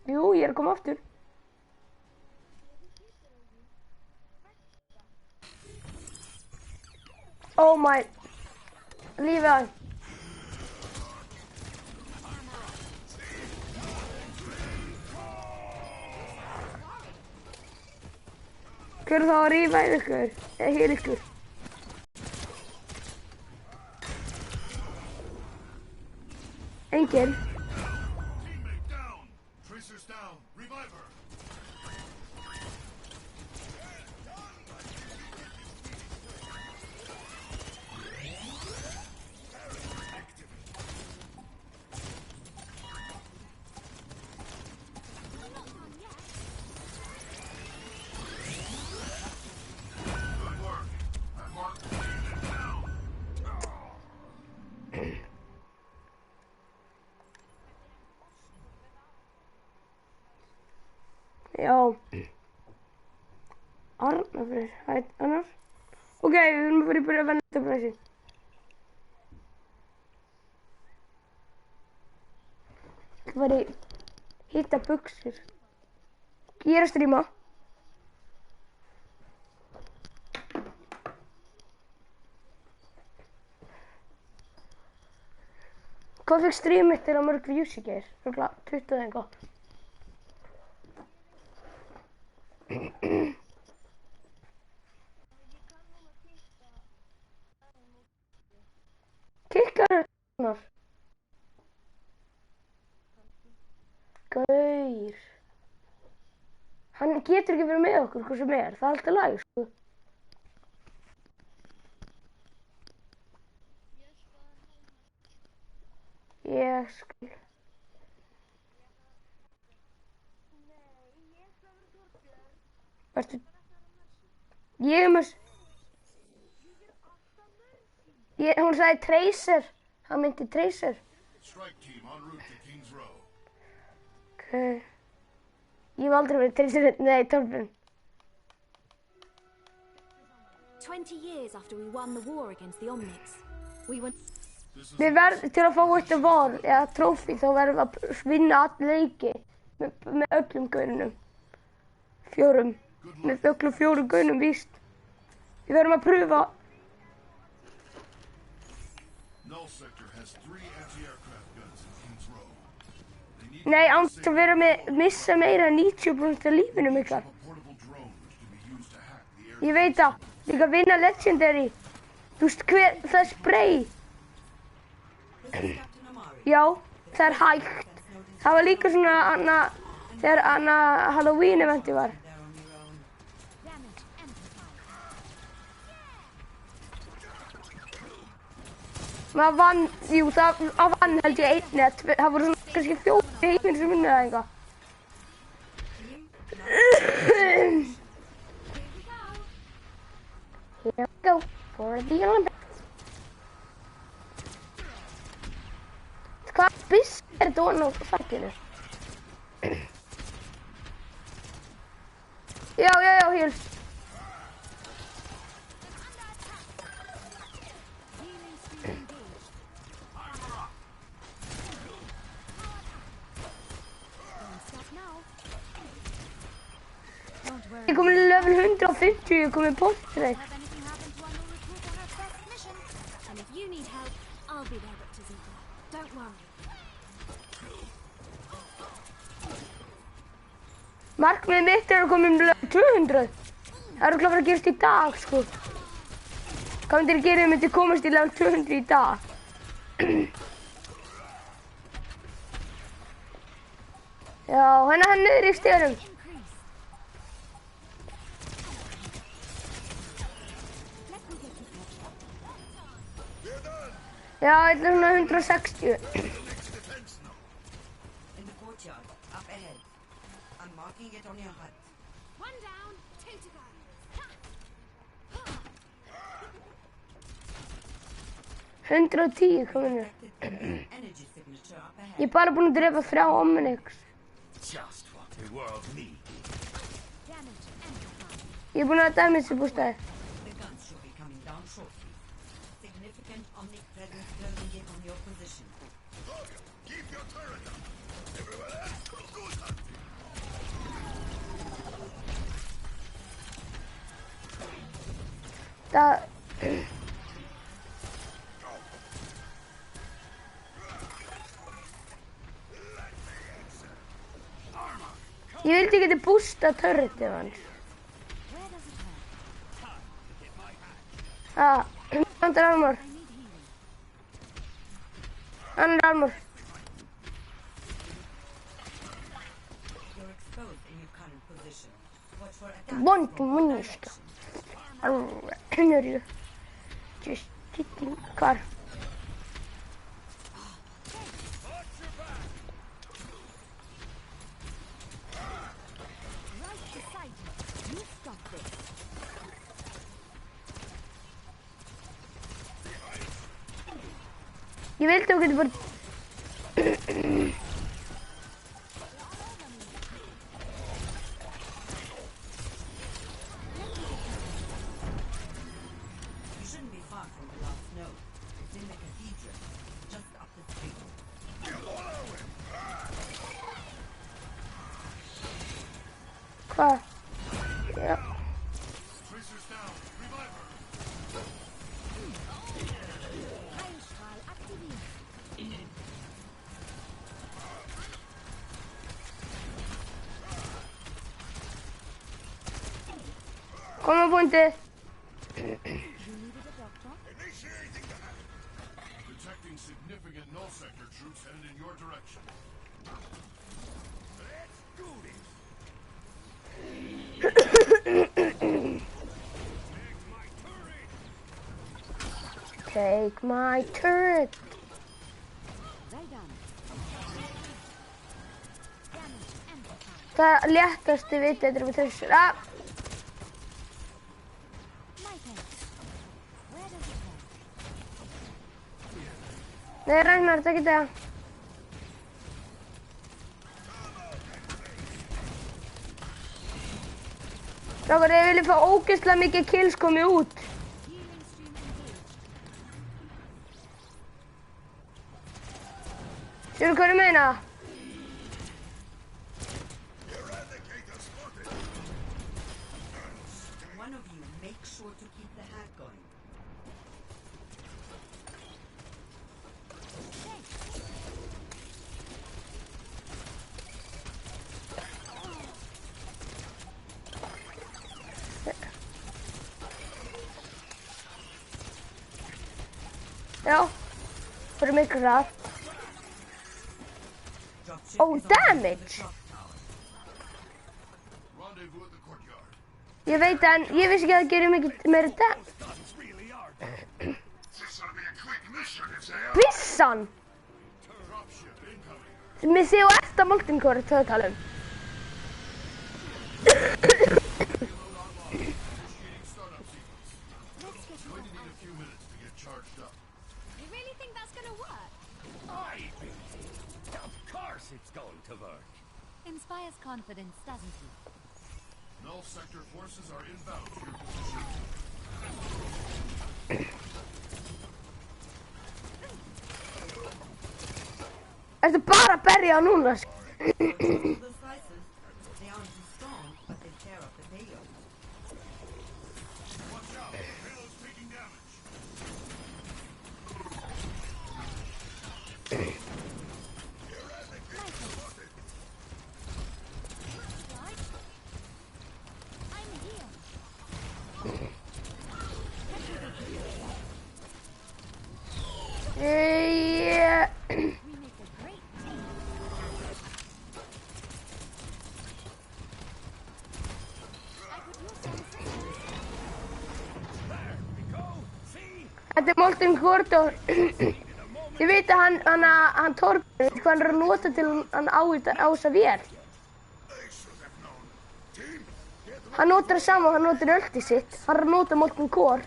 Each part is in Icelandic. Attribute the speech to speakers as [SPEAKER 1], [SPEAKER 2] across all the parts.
[SPEAKER 1] Jú, ég er að koma aftur. Oh my. Lífið hann. Hver er þá að rífa yfir ykkur? Eða hér ykkur? Enginn. Já. Arnafreyr, hætt annars. Ok, við erum að fara að venna þetta bræsi. Það var í hitta buxur. Ég er að stríma. Hvað fekk strímið þér á mörg views í gær? 20 eða eitthvað. Kikkar hennar. Gaur. Hann getur ekki verið með okkur hvað sem er. Það er alltaf læg, sko. Ég skil. Vertu... Ég er með... Hún sagði Tracer. Hann myndi Tracer. Ok. Ég hef aldrei verið Tracer. Nei, Torbjörn.
[SPEAKER 2] 20 years after we won the war against the Omnics, we went...
[SPEAKER 1] Við verðum til að fá þetta var, eða trófi, þá verðum við að vinna all leiki með öllum gaunum. 4. Með öllum 4 gaunum, víst. Við verðum að pröfa. Nei, annars að vera með, missa meira en 90% af lífinum ykkar. Ég veit það, líka vinna Legendary. Þú veist hver, það er spray. Já, það er hægt. Það var líka svona, þegar Halloween eventi var. Maður vann, jú, það vann held ég 1 eða 2, það voru svona kannski 4 heiminn sem vunnið það eitthvað. Here we go for the Olympics. Hvað byss er þetta ofan á þakkinu? Já, Hils. Ég kom í level 150, ég kom í portrait. Markmiðið mitt er að koma í level 200. Það er örugglega að gerast í dag, sko. Hvað myndir að gera ef ég myndi komast í level 200 í dag? Já, hann niður í stegunum. Já, þetta er svona 160. Hundra og 10 kominu. Ég er bara búinn að drepa 3 Omnics. Ég er búinn að damage bústaði. Það... Ég vildi geti bústa turretið hans. Annar armor. Annar armor. Vond människa. Henry. Just sitting car. Jag vill inte åka till bort. Kvar. Ja. Kom på inte.
[SPEAKER 3] Detecting significant null sector troops headed in your direction.
[SPEAKER 1] Take my turret. Það léttasti viti þetta með þessu. Nei, Ragnar, þetta ekki það. Strákar, ég vilja fá ógeðslega mikið kills komið út. Sérðu hvað ég meina?
[SPEAKER 4] One of you make sure to keep the hack going.
[SPEAKER 1] Já, fyrir mig rætt. Oh, damage!
[SPEAKER 3] Rendezvous at the courtyard.
[SPEAKER 1] Ég veit en ég vissi ekki að það gerir mikið meira damage. Bissan!
[SPEAKER 3] Dropship incoming.
[SPEAKER 1] Mér séu eftir multicore það tala um.
[SPEAKER 3] Initiating startup sequence. Going to need a few minutes to get charged up.
[SPEAKER 2] You really think that's gonna work?
[SPEAKER 5] Of course it's going to work.
[SPEAKER 2] Inspires confidence, doesn't he?
[SPEAKER 3] Null sector forces are inbound to your position.
[SPEAKER 1] Ertu bara að berja á núna?
[SPEAKER 4] The slices, they aren't too strong, but they tear up the payoff.
[SPEAKER 3] Watch out, payload's taking damage.
[SPEAKER 2] I'm here.
[SPEAKER 1] Yeah.
[SPEAKER 2] We make a great team. I could use some assistance.
[SPEAKER 5] There we go. See?
[SPEAKER 1] Þetta er molten hvort og ég veit að hann Torg, veit hvað hann er að nota til hann á þessa vél. Hann notar það sama og hann notar öltið sitt. Hann er að nota molten core.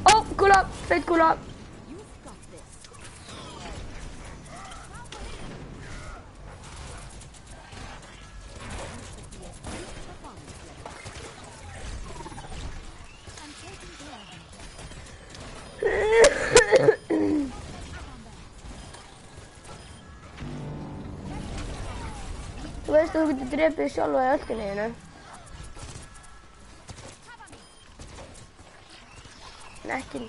[SPEAKER 1] Ó, kúla, feit kúla.
[SPEAKER 2] You've got this. I'm taking care of you.
[SPEAKER 1] Þú veist að þú getur drepið sjálfa í öltinu þínu. ekki.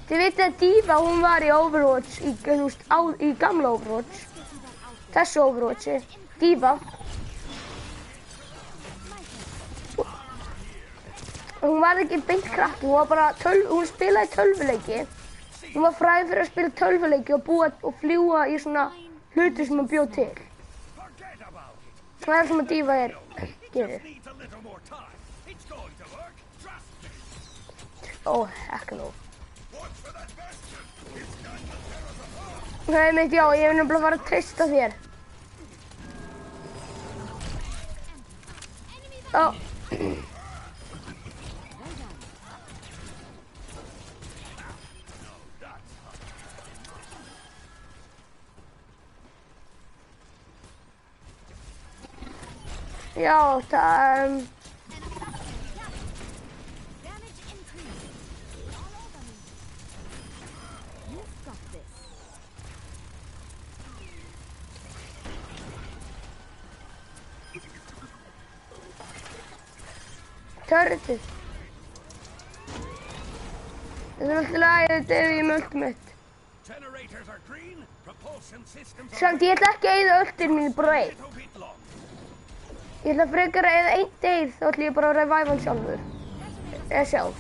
[SPEAKER 1] Þið vitið að Diva, hún var í Overwatch, í gamla Overwatch. Þessu Overwatchi. Diva. Hún var ekki beint krakki, hún var bara hún spilaði tölvuleiki. Hún var fræg fyrir að spila tölvuleiki og búa og fljúga í svona hluti sem hún bjóð til. Það sem að Diva gerir. Ó, ekki nóg. Það mitt, já, ég hef nefnilega bara að treysta þér. Ó. Já, það, Törtið. Það alltaf lagið, þetta í ultimate. Samt ég ætla ekki að eyða ultir mínu bara einn. Ég ætla frekar að eyða einn deyð, þá ætla ég bara að revive hann sjálfur. Eða sjálf.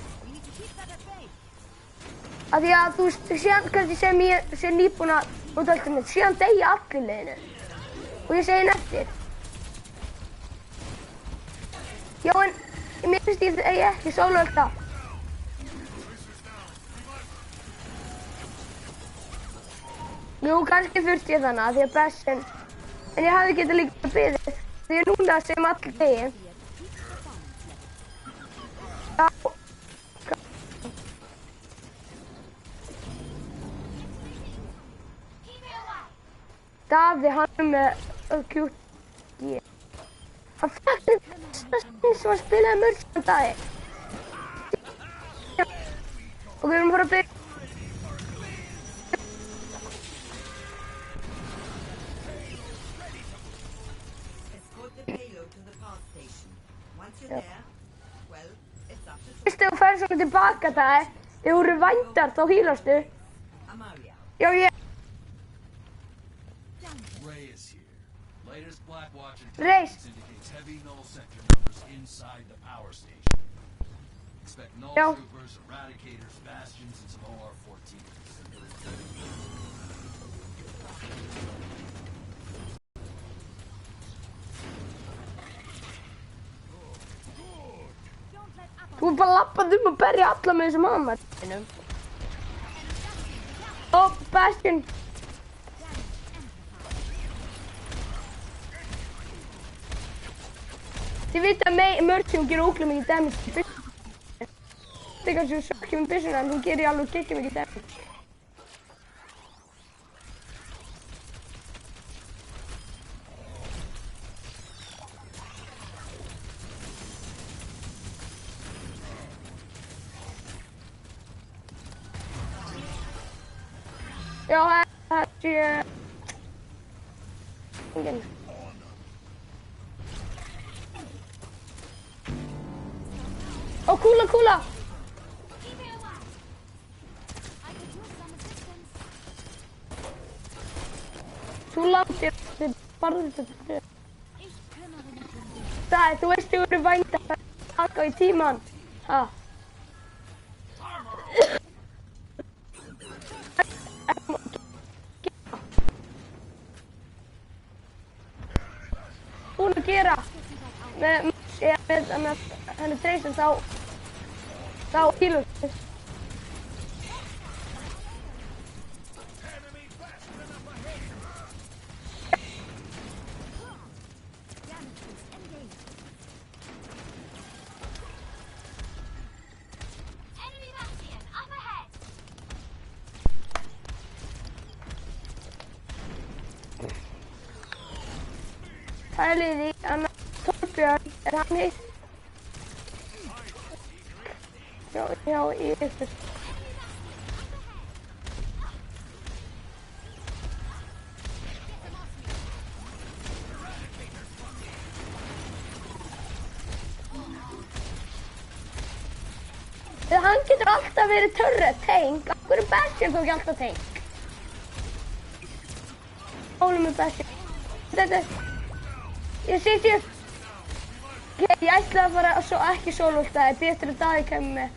[SPEAKER 1] Af því að þú veist, síðan kannski sem ég sé nýbúna út ultimate, síðan deyja allir leiðinu. Og ég segi eftir. Já, en mér finnst ég ekki solo alltaf. Jú, kannski fyrst ég þannig, því að bessin. En ég hafði getað líka beðið. Því að núna sem allir degi. Daði, hann með QT. Hann fætti sem að spilaði mörg sem dagi. Og við erum bara að byrja. Fyrst ef þú færð svona tilbaka það, ef þú eru vændar þá hýlastu. Já, ég. Reis. Já. Þú er bara lappað að berja alla með þessum hamarnum. Ó, Bastion. Þið vita að Merchant gerir ógeðslega mikið damage í byssuna. Það er kannski sökkjum í byssuna en hún gerir alveg geggja mikið damage. Já, það sé... Enginn. Ó, kúla, kúla! Þú landir, þið barður þetta. Það, þú veist þú eru vænt að taka í tíman. Ha. Búin að gera með henni Tracer þá hýlur þið. Það er liði, Torbjörn, hann heitt? Já, ég veist þetta. Hann getur alltaf verið turret, tank. Af hverju Bastion þá ekki alltaf tank? Málum með Bastion. Þetta. Ég sé. Ok, ég ætla að fara ekki sólulta. Það er betur að Daði kemur með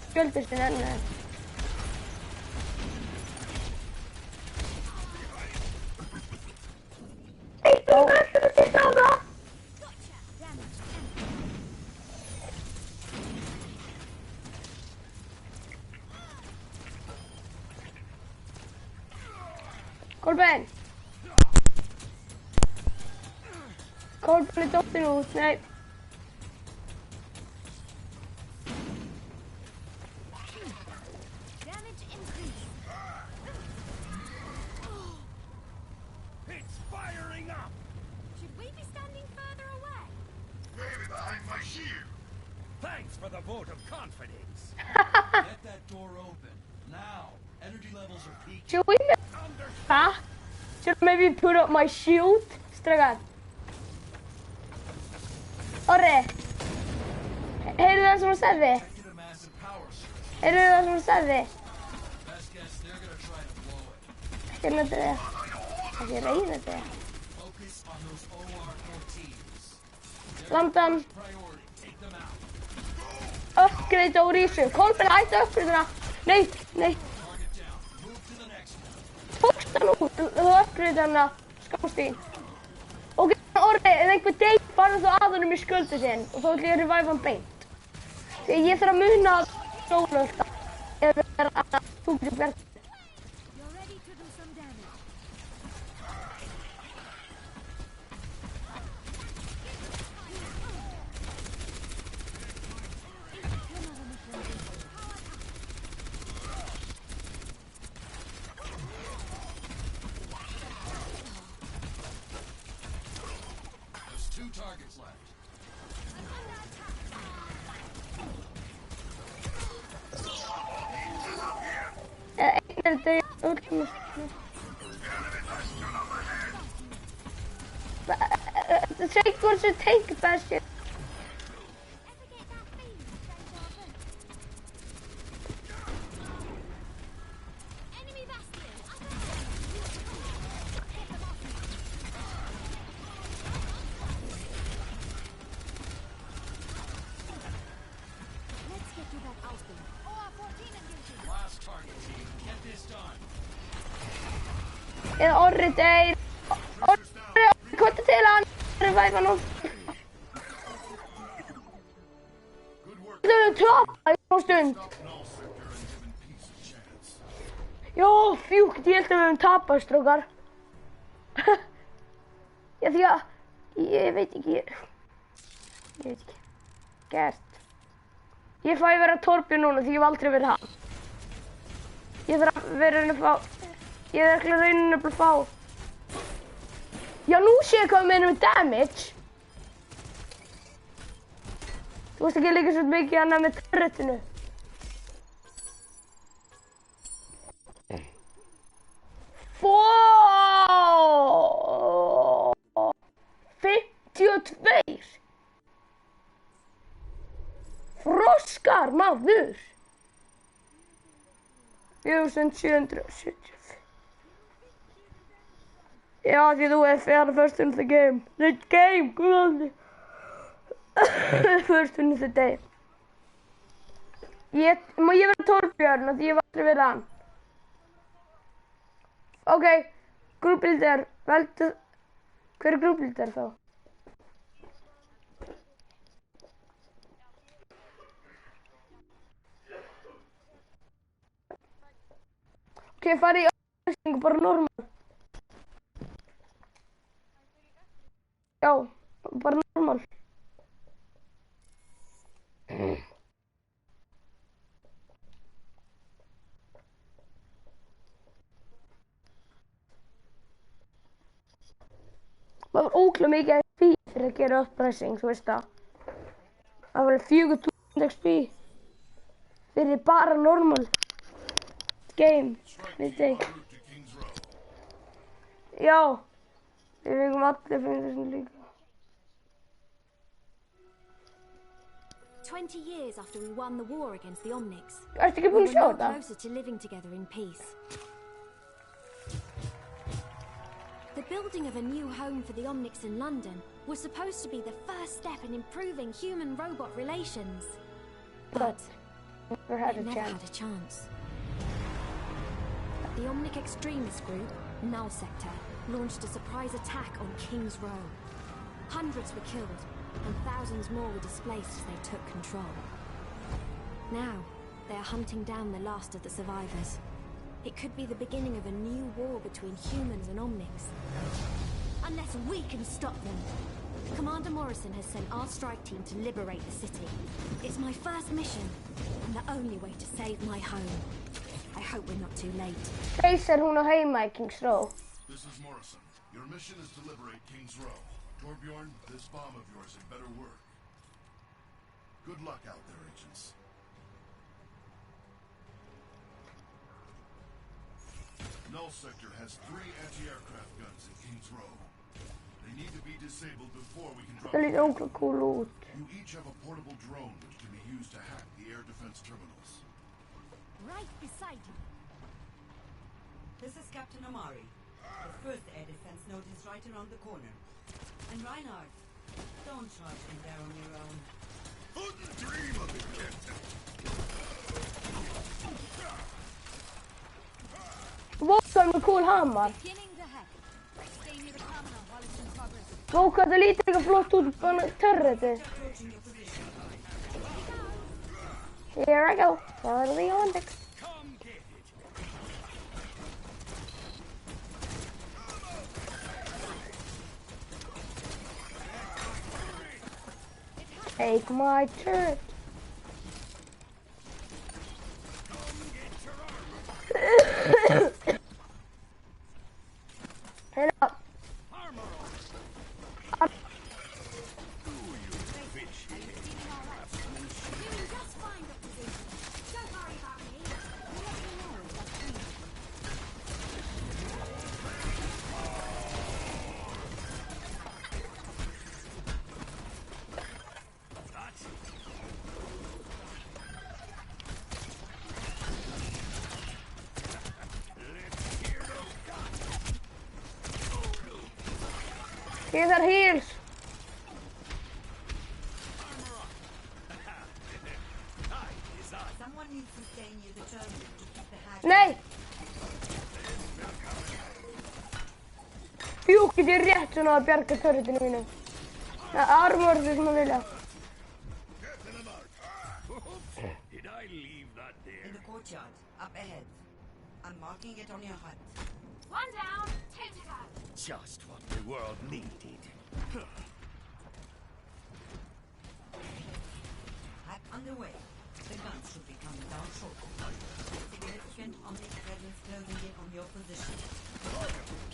[SPEAKER 1] skjöldustin enn. Kolben! Kolben är dottin ut, nej.
[SPEAKER 5] It's firing up!
[SPEAKER 2] Should we be standing further away?
[SPEAKER 3] Maybe behind my shield.
[SPEAKER 5] Thanks for the vote of confidence.
[SPEAKER 3] Get that door open. Now. Energy levels are peaking.
[SPEAKER 1] Should we should maybe put up my shield? Strákar. Orri. Heyrðu það sem hún sagði?
[SPEAKER 3] Get a massive power surge.
[SPEAKER 1] Heyrðu það sem hún sagði?
[SPEAKER 3] Best guess they're gonna try to blow it.
[SPEAKER 1] Ekki nöttu þig. Ekki reyna þig.
[SPEAKER 3] Focus on those OR-14s.
[SPEAKER 1] Landan.
[SPEAKER 3] Priority. Take them out.
[SPEAKER 1] Upgrade á Rísu. Kolben hætti upgradeina. Nei.
[SPEAKER 3] Target down. Move to the next one.
[SPEAKER 1] Tókst hann út. Þú upgrade hana. Skámstín. Ok, Orri, ef einhver deyr farðu þú að honum í sköldu sinn og þá ætlum ég að revive hann beint. Þegar ég þarf að muna að sólölda ef það er að þú getur verið.
[SPEAKER 2] You're ready to do some damage.
[SPEAKER 3] There's 2 targets left.
[SPEAKER 1] Einn er deyr útlum. Segð hvort sem take Bastion.
[SPEAKER 2] Enemy Bastion! Let's get to that outfit. OR-14 engaging.
[SPEAKER 3] Last target, team. Get this done.
[SPEAKER 1] Eða Orri deyr. Orri, kottu til hann. Revive hann út.
[SPEAKER 3] Good work.
[SPEAKER 1] Þú erum tapa í smá stund.
[SPEAKER 3] In all sector and given peace a chance.
[SPEAKER 1] Já, fjúkt, ég held að við höfum tapað, strókar. Já, því að, ég veit ekki. Gert. Ég fæ að vera Torbjörn núna því ég hef aldrei verið hann. Ég þarf að vera að fá, ég þarf ekki að reyna að fá. Já, nú sé ég hvað við meinum með damage. Þú veist ekki líka svo mikið annað með turretinu. Fóóóóó 52 Froskar, maður 4770 Já, því þú er fjara first in the game guðaldi First in the day Má ég vera Torbjörn því ég var aldrei verið hann Ok, grúpbilder, veldu, hver er grúpbilder þá? Ok, farið í öðvöldingu, bara normal. Já, bara normal. Það var ógeðslega mikið XP fyrir að gera uppressing, þú veist það. Það var 4000 XP fyrir bara normal game, veit ég.
[SPEAKER 3] Route to King's Row.
[SPEAKER 1] Já, við fengum allir fyrir þessum líka.
[SPEAKER 2] 20 years after we won the war against the Omnics,
[SPEAKER 1] Ertu ekki
[SPEAKER 2] we
[SPEAKER 1] búin
[SPEAKER 2] were
[SPEAKER 1] að sjá
[SPEAKER 2] now
[SPEAKER 1] þetta?
[SPEAKER 2] closer to living together in peace. The building of a new home for the Omnics in London was supposed to be the first step in improving human-robot relations.
[SPEAKER 1] But never had
[SPEAKER 2] It
[SPEAKER 1] a
[SPEAKER 2] never
[SPEAKER 1] chance.
[SPEAKER 2] had a chance. The Omnic extremist group, Null Sector, launched a surprise attack on King's Row. Hundreds were killed, and thousands more were displaced as they took control. Now, they are hunting down the last of the survivors. It could be the beginning of a new war between humans and Omnics. Unless we can stop them. Commander Morrison has sent our strike team to liberate the city. It's my first mission, and the only way to save my home. I hope we're not too late.
[SPEAKER 1] Reisar hún á heima í Kings Row.
[SPEAKER 3] This is Morrison. Your mission is to liberate King's Row. Torbjorn, this bomb of yours had better work. Good luck out there, agents. Null Sector has 3 anti-aircraft guns in King's Row. They need to be disabled before we can drop
[SPEAKER 1] Það
[SPEAKER 3] them.
[SPEAKER 1] lítur ógeðslega cool út.
[SPEAKER 3] You each have a portable drone which can be used to hack the air defense terminals.
[SPEAKER 2] Right beside you.
[SPEAKER 4] This is Captain Amari. The first air defense node is right around the corner. And Reinhardt, don't charge in there on your own.
[SPEAKER 3] Wouldn't dream of it, Captain.
[SPEAKER 1] Vókan með cool hamar.
[SPEAKER 2] Beginning the hack. Stay near the terminal while it's in progress.
[SPEAKER 1] Vókan, það lítur eitthvað flott út bara törreti.
[SPEAKER 4] Approaching your position.
[SPEAKER 1] Here I go. For the Olympics.
[SPEAKER 5] Come get it.
[SPEAKER 1] Take my turret. Head up. Up.
[SPEAKER 2] Doing just fine, Dr. Z. Don't worry about me. You let me know if that's true.
[SPEAKER 1] Here's our heels.
[SPEAKER 4] Someone needs to stay near the terminal to keep the hack.
[SPEAKER 1] Nei. Fjúkið er rétt svona að bjarga törretinu mínu. Það er armorðu sem að vilja.
[SPEAKER 5] Did I leave that there?
[SPEAKER 4] In the courtyard, up ahead. I'm marking it on your HUD.
[SPEAKER 2] One down, take it out.
[SPEAKER 5] Just what the world needed.
[SPEAKER 4] Hack underway. The guns should be coming down shortly. Significant Omnic presence closing in on your position.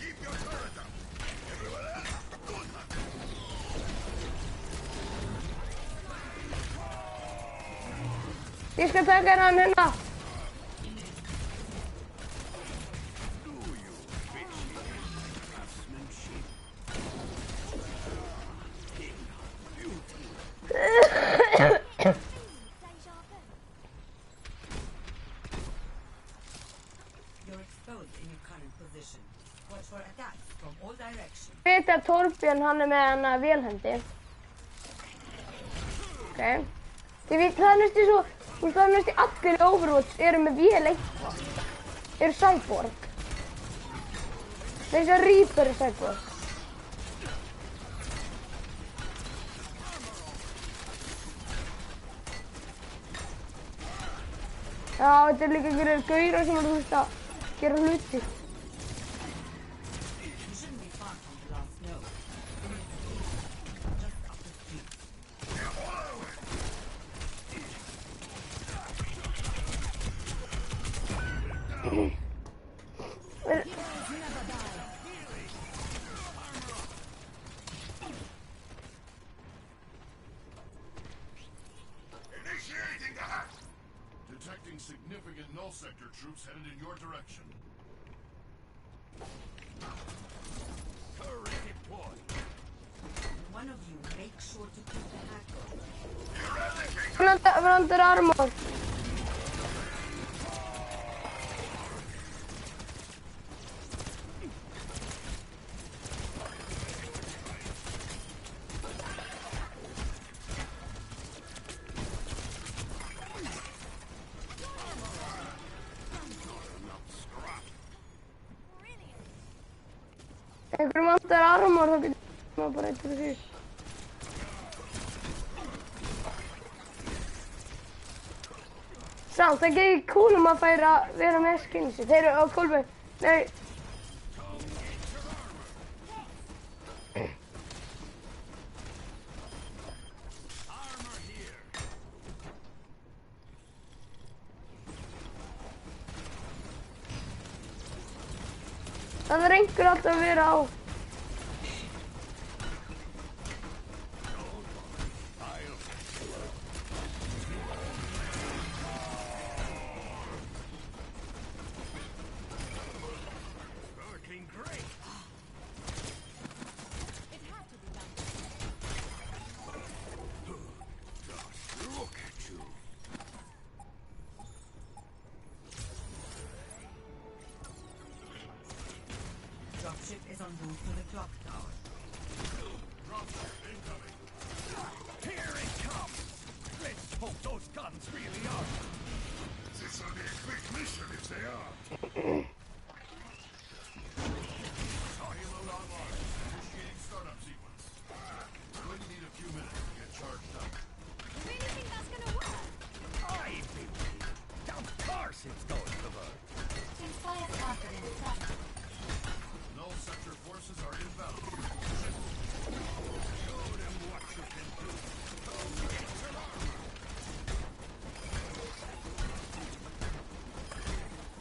[SPEAKER 3] Keep your turret up. Everyone else, good luck.
[SPEAKER 1] Ég skal taka hann hérna.
[SPEAKER 4] You're exposed in your current position. Watch for attacks from all directions.
[SPEAKER 1] Veit að Torbjörn hann er með hann að vélhendi. Ok. Þið veit, það er næstu svo, það er næstu allir í Overwatch eru með vél eitthvað. Eru cyborg. Þessi að Reaper er cyborg. Já, þetta er líka einhverjir gaurar sem eru að gera hluti.
[SPEAKER 4] You shouldn't be far from the last node. Just up the street.
[SPEAKER 3] Initiating the hack. Detecting significant Null Sector troops headed in your direction.
[SPEAKER 5] Turret deployed.
[SPEAKER 4] One of you make sure to keep the hack going.
[SPEAKER 1] Vantar armor. Einhverjum vantar armor, þá getur maður bara eitthvað því. Samt, það er ekki cool að vera með skinsi. Þeir eru á kólfi. Nei. Það er einhver alltaf að vera á.
[SPEAKER 4] Dropship is en route to the clock tower.
[SPEAKER 3] Dropship incoming.
[SPEAKER 5] Here it comes! Let's hope those guns really are.
[SPEAKER 3] This will be a quick mission if they are. Payload online. Initiating startup sequence. We're going to need a few minutes to get charged up.
[SPEAKER 2] You really think that's gonna work?
[SPEAKER 5] I believe. Of course it's going to work.
[SPEAKER 2] Inspire confidence.
[SPEAKER 3] Null sector forces are inbound.
[SPEAKER 5] Show them what you can do.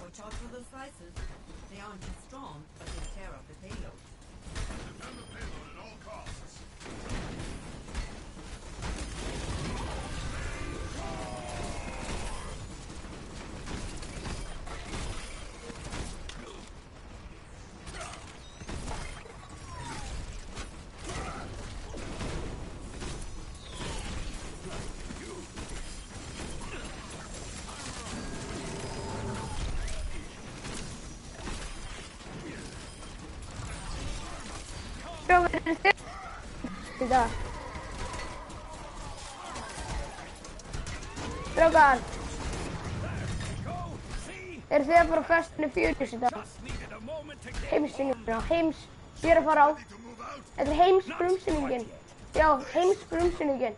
[SPEAKER 4] Watch out for those slices. They aren't too strong, but they tear up the payload.
[SPEAKER 3] Defend the payload at all costs.
[SPEAKER 1] Strákar. Strákar. Eru þið að fara á festinu 40 í dag?
[SPEAKER 5] Just needed a moment to get
[SPEAKER 1] Heimsýninguna. Ég er að fara á. Þetta er heimsfrumsýningin. Já, heimsfrumsýningin.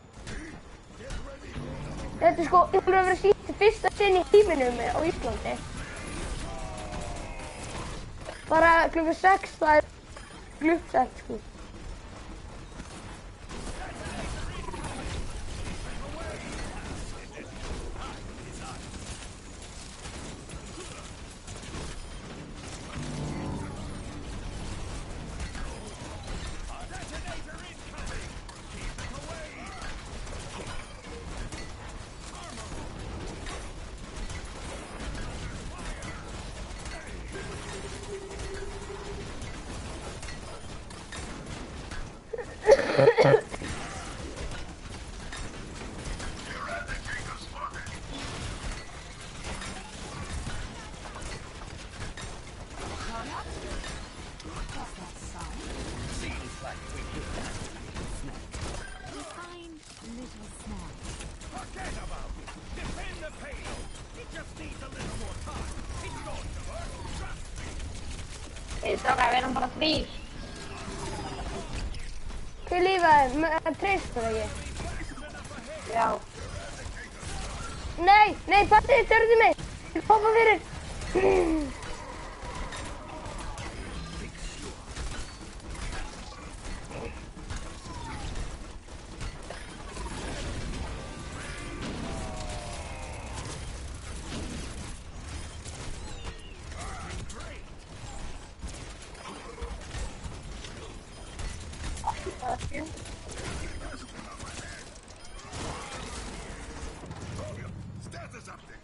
[SPEAKER 1] Þetta er sko, ég voru að vera sýnt í fyrsta sinn í heiminum á Íslandi. Bara klukkan 6, það er gluggsett sko.
[SPEAKER 5] Forget about it. Defend the payload. It just needs a little more time. It's going to work. Trust me.
[SPEAKER 1] Strákar, við erum bara 3. Hver lífaði? Með treystur ekki? Já. Nei, Patti, törðu mig! Ég poppa fyrir!
[SPEAKER 3] Status update.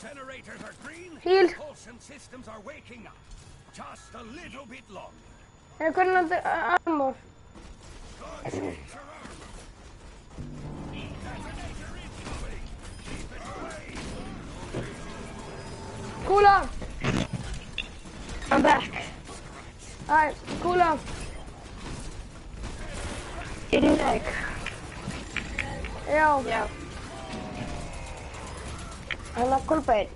[SPEAKER 5] Generators are green.
[SPEAKER 1] Heal.
[SPEAKER 5] Propulsion systems are waking up. Just a little bit longer.
[SPEAKER 1] Hvernig vantar armor?
[SPEAKER 5] Detonator incoming.
[SPEAKER 1] Kúla! I'm back. Alright, kúla.
[SPEAKER 6] Er ég leik?
[SPEAKER 1] Já.
[SPEAKER 6] Já. Hann að Kolbeinn.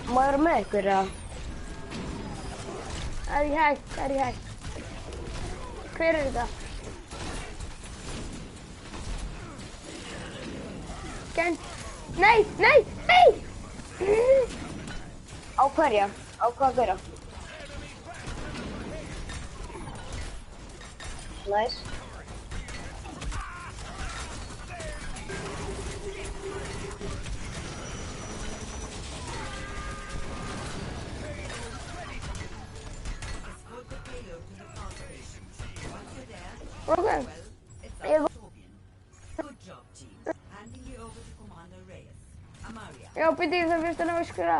[SPEAKER 6] Má ég vera með ykkur, eða?
[SPEAKER 1] Er ég hægt? Hver er þetta? Gen... Nei!
[SPEAKER 6] Á hverja? Á hvað að gera? Nice.
[SPEAKER 4] Escort the payload to the power station. Once you're there,
[SPEAKER 1] Okay.
[SPEAKER 4] it's
[SPEAKER 1] Yeah,
[SPEAKER 4] up to Torbjorn. Good job, team. Handing you over to Commander Reyes. Amaria.
[SPEAKER 1] Já, byrju það fyrst að ná öskura.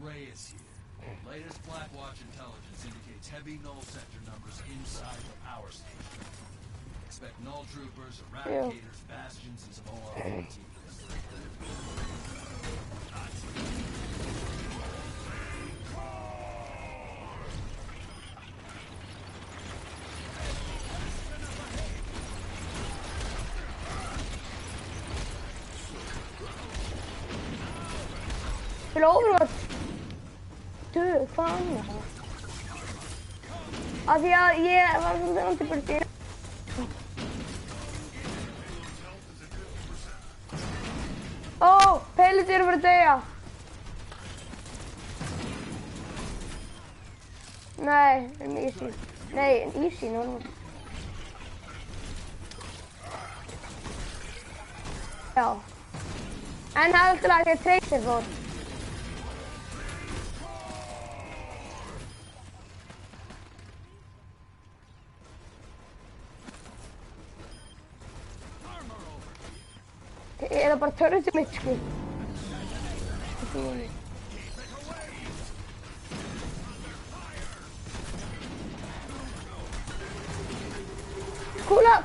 [SPEAKER 7] Reyes here. Latest Blackwatch intelligence indicates heavy null sector numbers inside the power station. Expect null troopers, eradicators, bastions, and some ORPT.
[SPEAKER 1] Spila Overwatch. Hvað annað? Af því að ég var svolítið antibyrti. Pellets eru bara að deyja. Nei, easy. Nei, easy, normal. Já. En það er alltaf að ég tracer fór. Er það bara törnum mitt, sko? Kúla!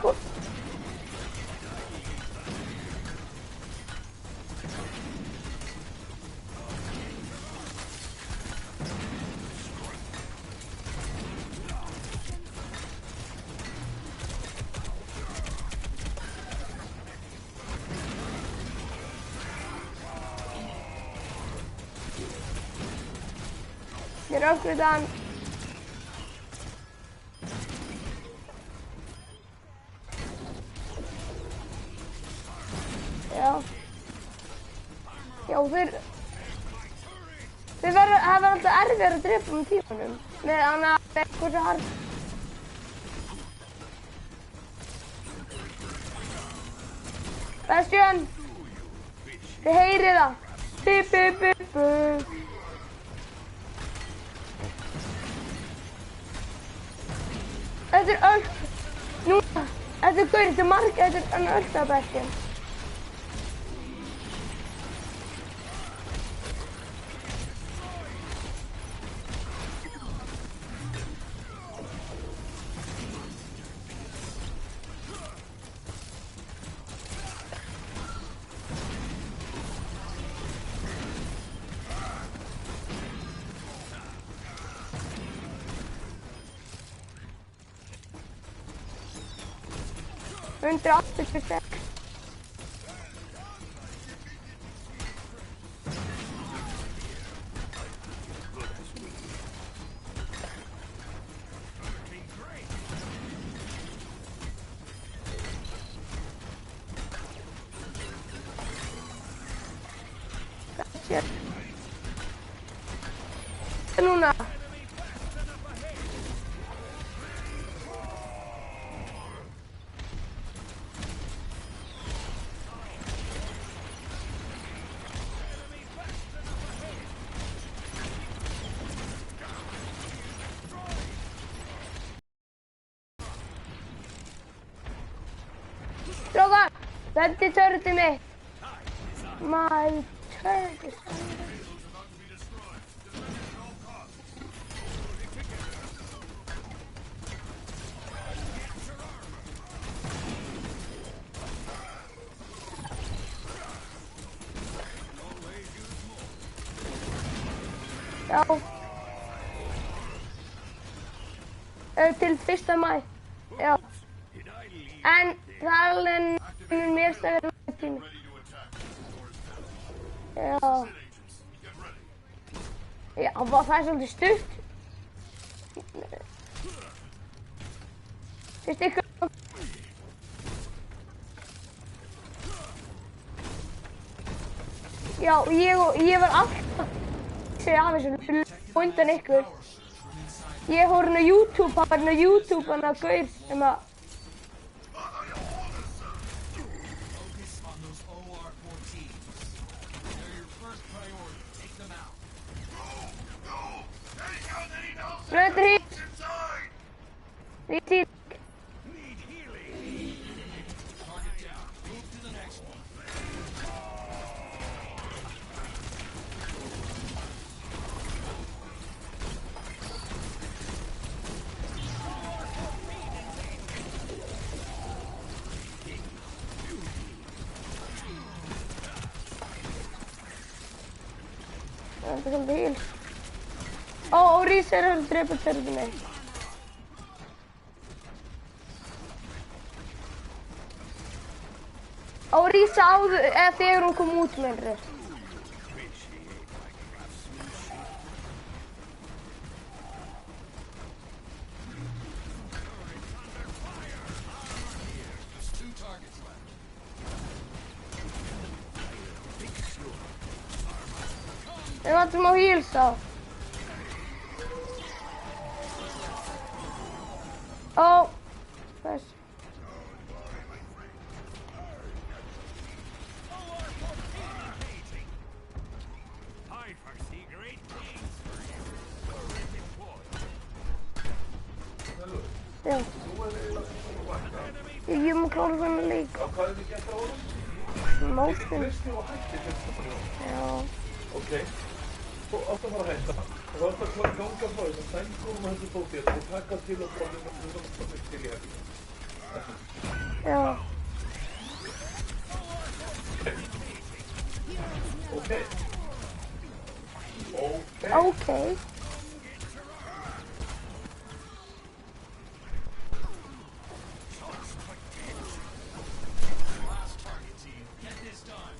[SPEAKER 1] Ég er uppgriðan. Já. Já, þeir verður alltaf erfiðar að drepa með tímanum. Með hana hversu hard. Bastion! Þið heyrið það. Bip. Þetta er öll. Núna. Þetta er gaurið til marg. Þetta er öll að Bastion. Undir 80%. Shit. Núna. Strókar, þetta er törnum mitt. My turret is under. Já. Til 1. maí. Já. En það er alveg mér stæður tími. Já. Já, það er svolítið stutt. Fyrst ykkur. Já, ég var alltaf af þessu undan ykkur. Ég horfði á YouTube, hann var á YouTube, hann að gaur sem að...
[SPEAKER 7] Focus on those OR-14s. They're your first priority. Take them out.
[SPEAKER 1] Blöður hít! Hít hít!
[SPEAKER 7] Target down. Move to the next one.
[SPEAKER 1] Það er svolítið híl. Ó, Rís er að drepa törðinni. Ó, Rís áður, eða þegar hún kom út með henni.
[SPEAKER 7] There's 2 targets left.
[SPEAKER 1] Við vantum á híl þá. Ó, þess.
[SPEAKER 5] I foresee great things for you.
[SPEAKER 1] Já. Ég má klára þennan leik.
[SPEAKER 8] Já, hvað hefur gert á honum?
[SPEAKER 1] Mótin.
[SPEAKER 8] Kristi og hætti fyrst.
[SPEAKER 1] Já.
[SPEAKER 8] Ok. Þú átt að fara að hætta. Og þú átt að klára ganga frá þess að sængunum að þessu tóti og taka til og frá þess að þú átt að til í hefði.
[SPEAKER 1] Já.
[SPEAKER 8] Ok. Ok.
[SPEAKER 1] Ok.
[SPEAKER 7] Last target, team. Get this done.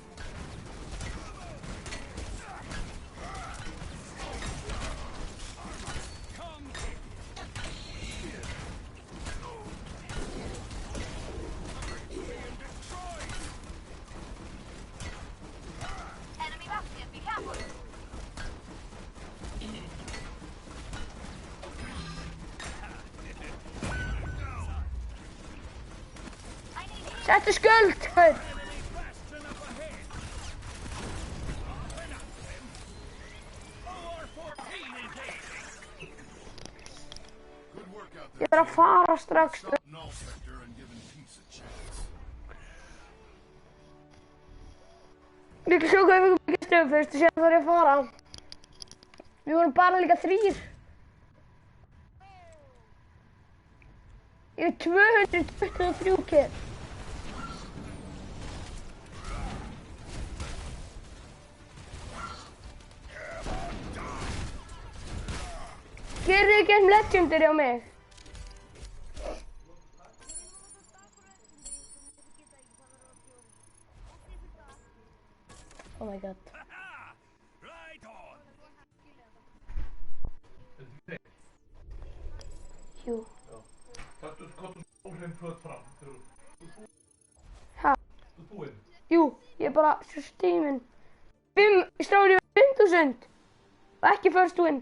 [SPEAKER 1] Settu skuld! Hör.
[SPEAKER 3] Good work out
[SPEAKER 1] Ég
[SPEAKER 3] there.
[SPEAKER 1] er að fara strax.
[SPEAKER 3] Stop null sector and giving peace a chance.
[SPEAKER 1] Ég vil sjá hvað við byggja stöðum fyrst og sér þarf ég að fara. Við vorum bara líka 3. Ég er 223 kill. Gerðu ekki einn legendary á mig. Oh my god.
[SPEAKER 5] Right on.
[SPEAKER 1] Jú.
[SPEAKER 8] Taktu skólheim föt fram.
[SPEAKER 1] Ha?
[SPEAKER 8] Þú búinn.
[SPEAKER 1] Jú, ég er bara svo stíminn. 5, stráði ég 5.000. Og ekki first win.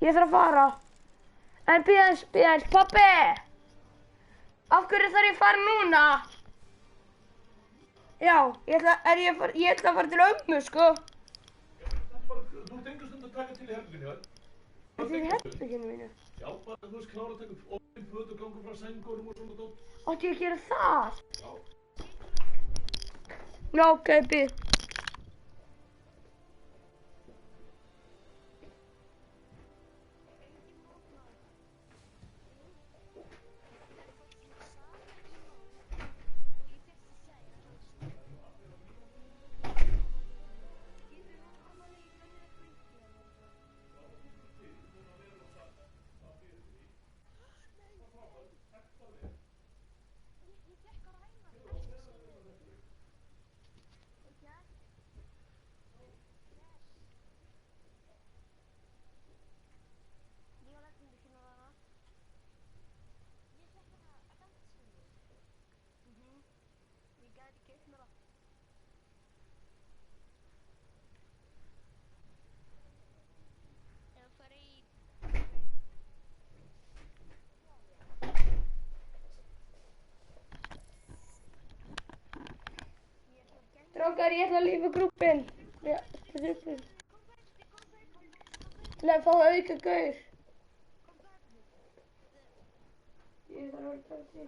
[SPEAKER 1] Ég þarf að fara. En bíða eins, pabbi! Af hverju þarf ég að fara núna? Já, ég ætla að fara til ömmu, sko.
[SPEAKER 8] Þú ert engu stund að taka til í herbygginu, vel?
[SPEAKER 1] Þetta er í herbygginu mínu.
[SPEAKER 8] Já, bara þú veist klára að taka upp ofin föt og ganga frá sængunum og svona dót.
[SPEAKER 1] Átti ég að gera það?
[SPEAKER 8] Já.
[SPEAKER 1] Já, ok, bíð. Strákar, ég ætla að lífa grúppinn. Já, til að fá auka gaur. Ég þarf að taka til.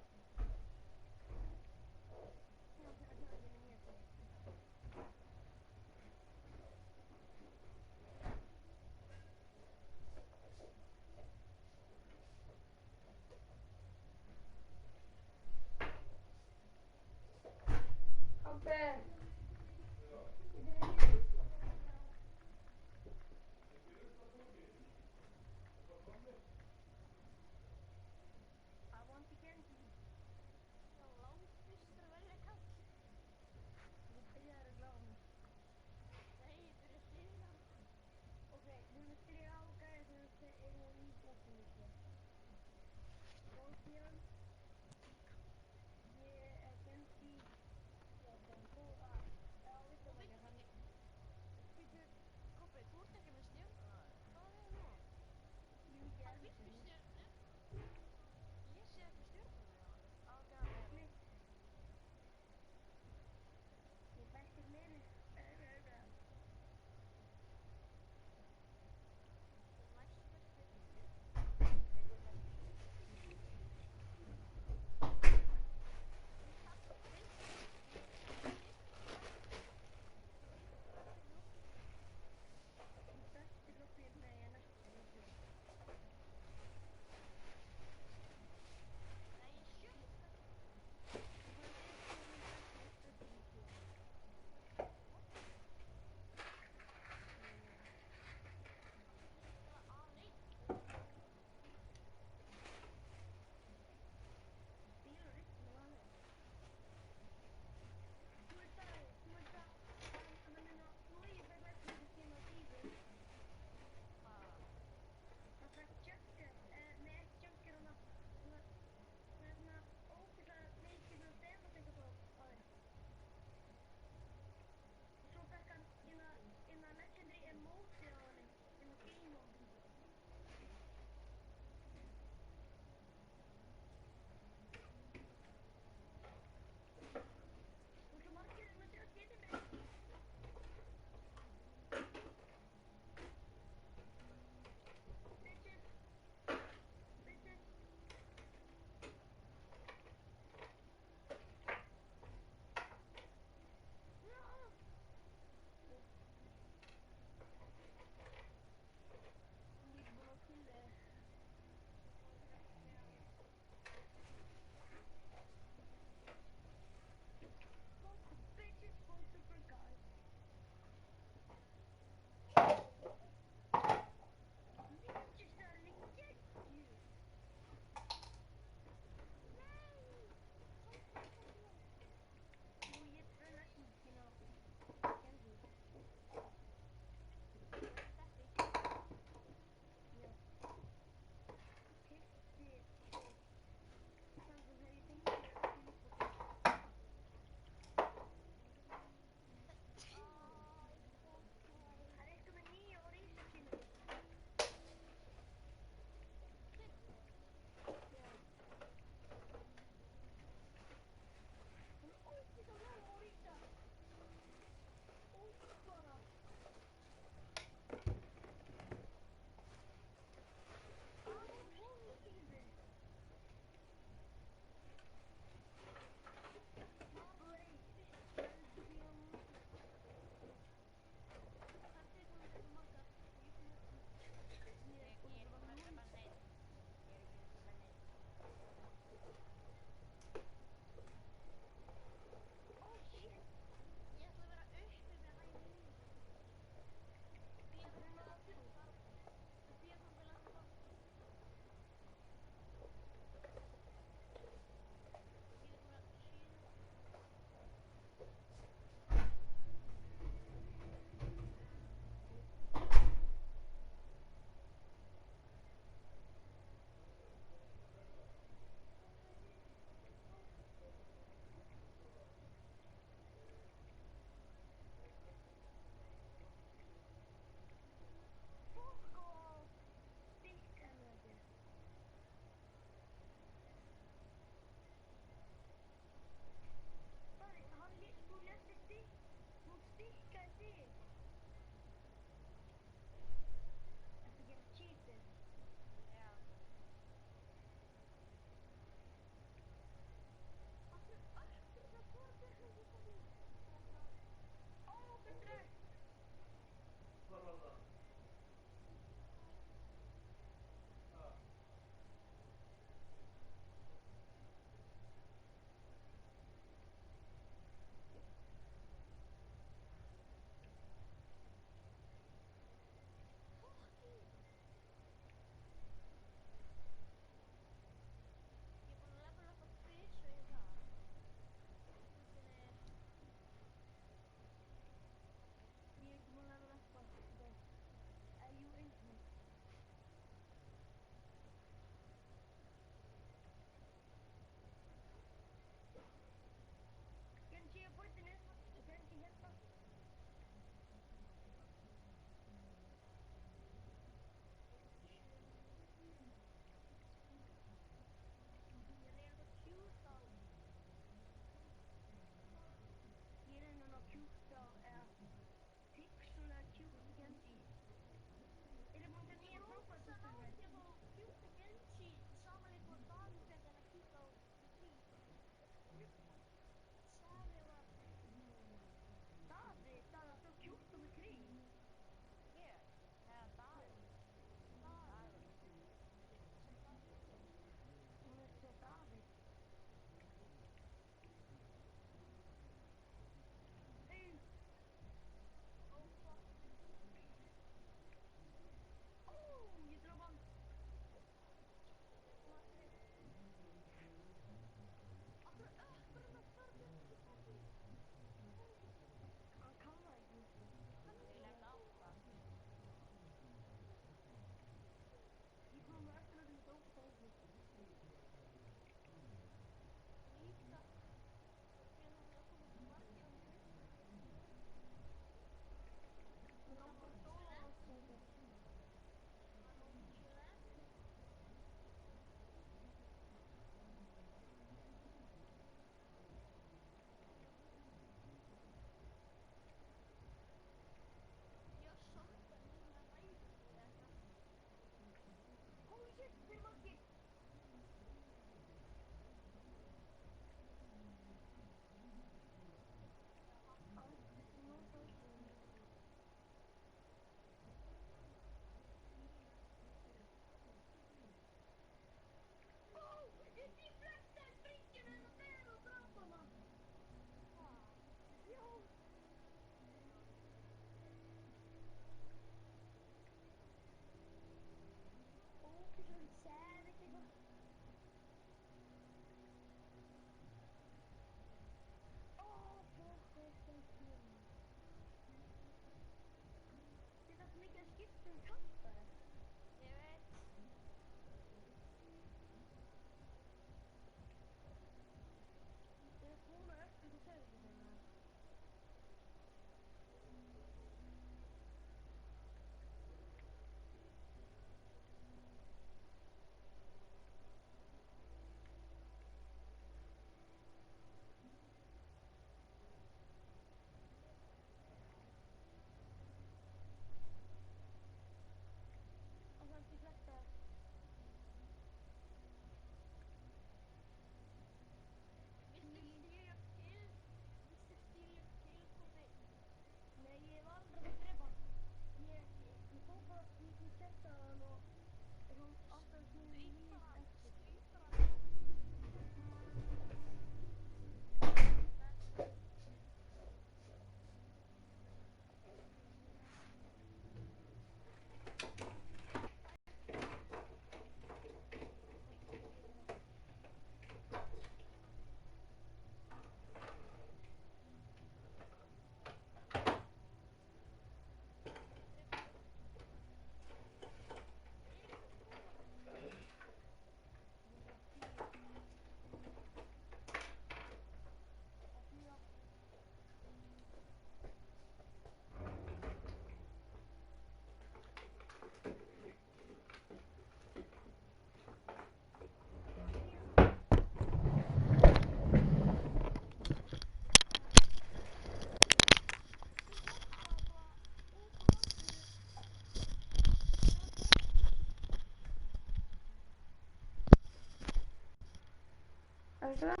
[SPEAKER 1] Veistu það?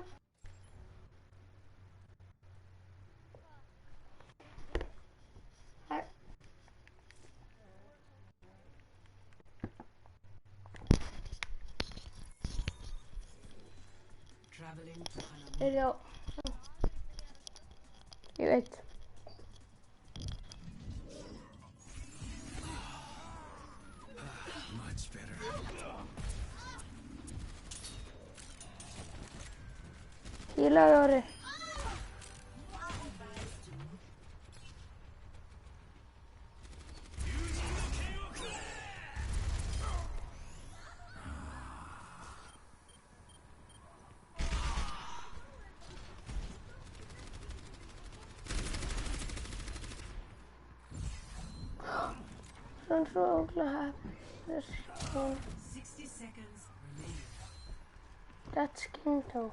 [SPEAKER 4] Traveling to Hanamura.
[SPEAKER 1] Já. Ég veit.
[SPEAKER 7] Much better.
[SPEAKER 1] Hílaðu Orri. I'm so glad.
[SPEAKER 4] 60 seconds remaining.
[SPEAKER 1] That's skin though.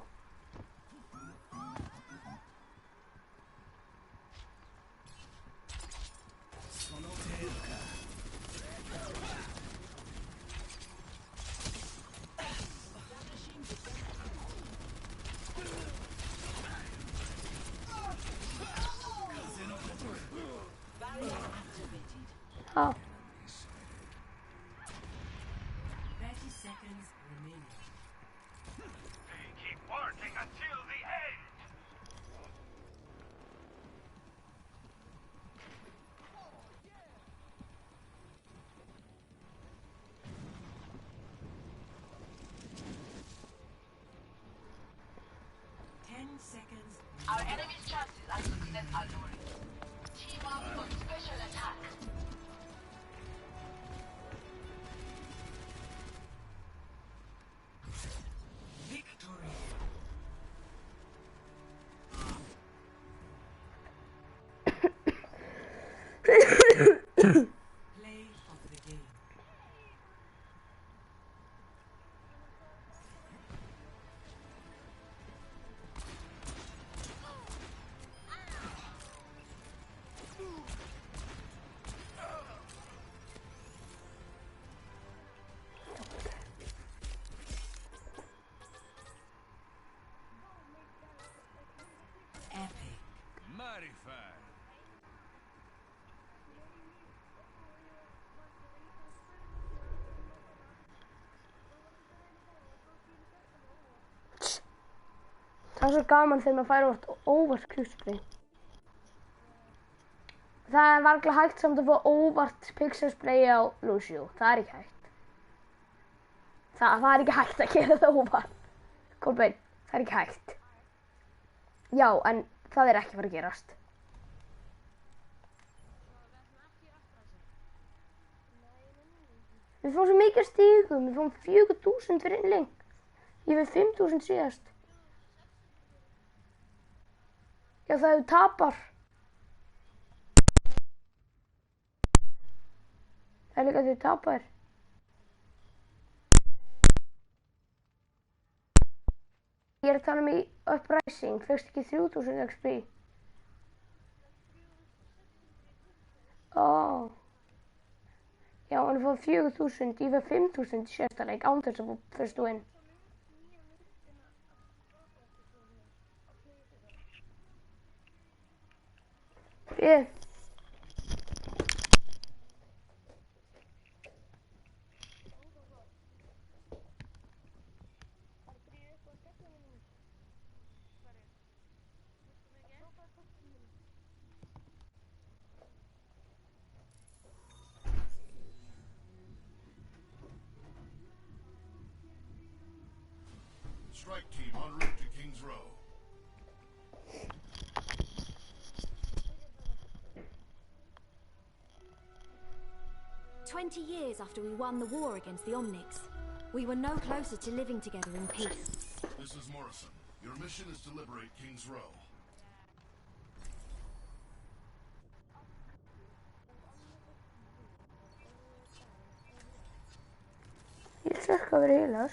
[SPEAKER 1] Oh.
[SPEAKER 4] 30 seconds remaining.
[SPEAKER 5] Keep working until the end.
[SPEAKER 4] Seconds.
[SPEAKER 9] Our enemy's chances are success are lowering. Team up for special attack.
[SPEAKER 4] Victory. Play of the game. Epic.
[SPEAKER 5] Mighty fine.
[SPEAKER 1] Það er svo gaman þegar maður fær óvart krúspring. Það er varla hægt samt að fá óvart pixelspray á Lucio. Það er ekki hægt. Það er ekki hægt að gera það óvart. Kolbeinn, það er ekki hægt. Já, en það er ekki að fara að gerast. Við fáum svo mikið stígum. Við fáum 4000 fyrir innling. Ég við 5000 síðast. Já, það hefur tapar. Það er líka því tapar. Ég er að tala um í Uprising. Fyrst ekki 3000 XP. Ó. Já, hann fóð 4000. Ég fóð 5000 í sérsta leik. Án þess að fóð fyrst og inn. Við.
[SPEAKER 3] Strike team en route to King's Row.
[SPEAKER 2] "20 years after we won the war against the Omnics, we were no closer to living together in peace.
[SPEAKER 3] This is Morrison. Your mission is to liberate King's Row.
[SPEAKER 1] Ég sökka verið heilar.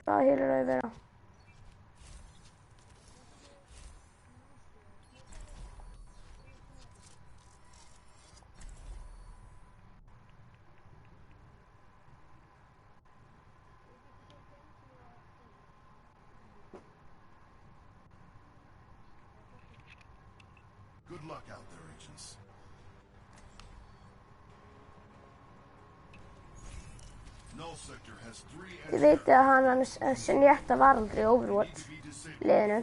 [SPEAKER 1] Hvað heilar það að vera?
[SPEAKER 3] Good luck out there, agents. Null sector has 3
[SPEAKER 1] Þið vitið að hann Senjetta var aldrei í Overwatch liðinu.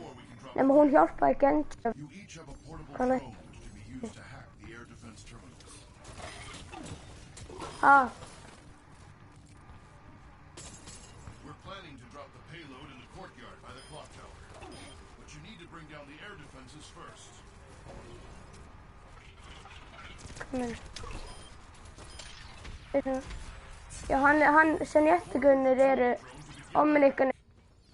[SPEAKER 1] Nema hún hjálpaði Genji.
[SPEAKER 3] You each have a portable
[SPEAKER 1] Hvað
[SPEAKER 3] drone which can be used to hack the air defense terminals.
[SPEAKER 1] Ha,
[SPEAKER 3] We're planning to drop the payload in the courtyard by the clock tower. But you need to bring down the air defenses first.
[SPEAKER 1] komin. Já, hann Senjetta-gunnir eru Omnigunir.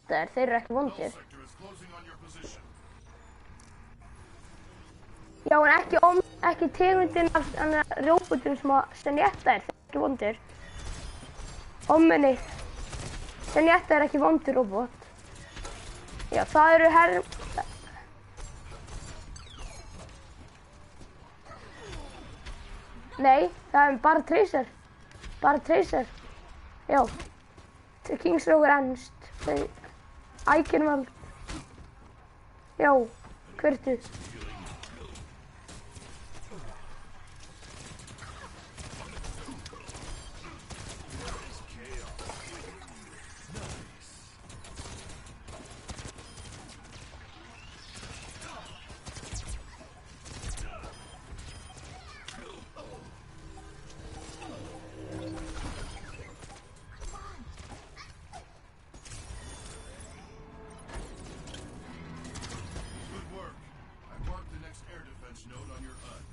[SPEAKER 1] Þeir eru ekki vondir.
[SPEAKER 3] Sector is closing on your position.
[SPEAKER 1] Já, en ekki tegundin af róbotum sem að Senjetta er. Þeir eru ekki vondir. Omni. Senjetta er ekki vondur robot. Já, það eru Nei, það er bara Tracer. Bara Tracer. Já. Kings Row er ennst. Eichenwald. Já, hvertu?
[SPEAKER 3] Good work. I marked the next air defense node on your HUD.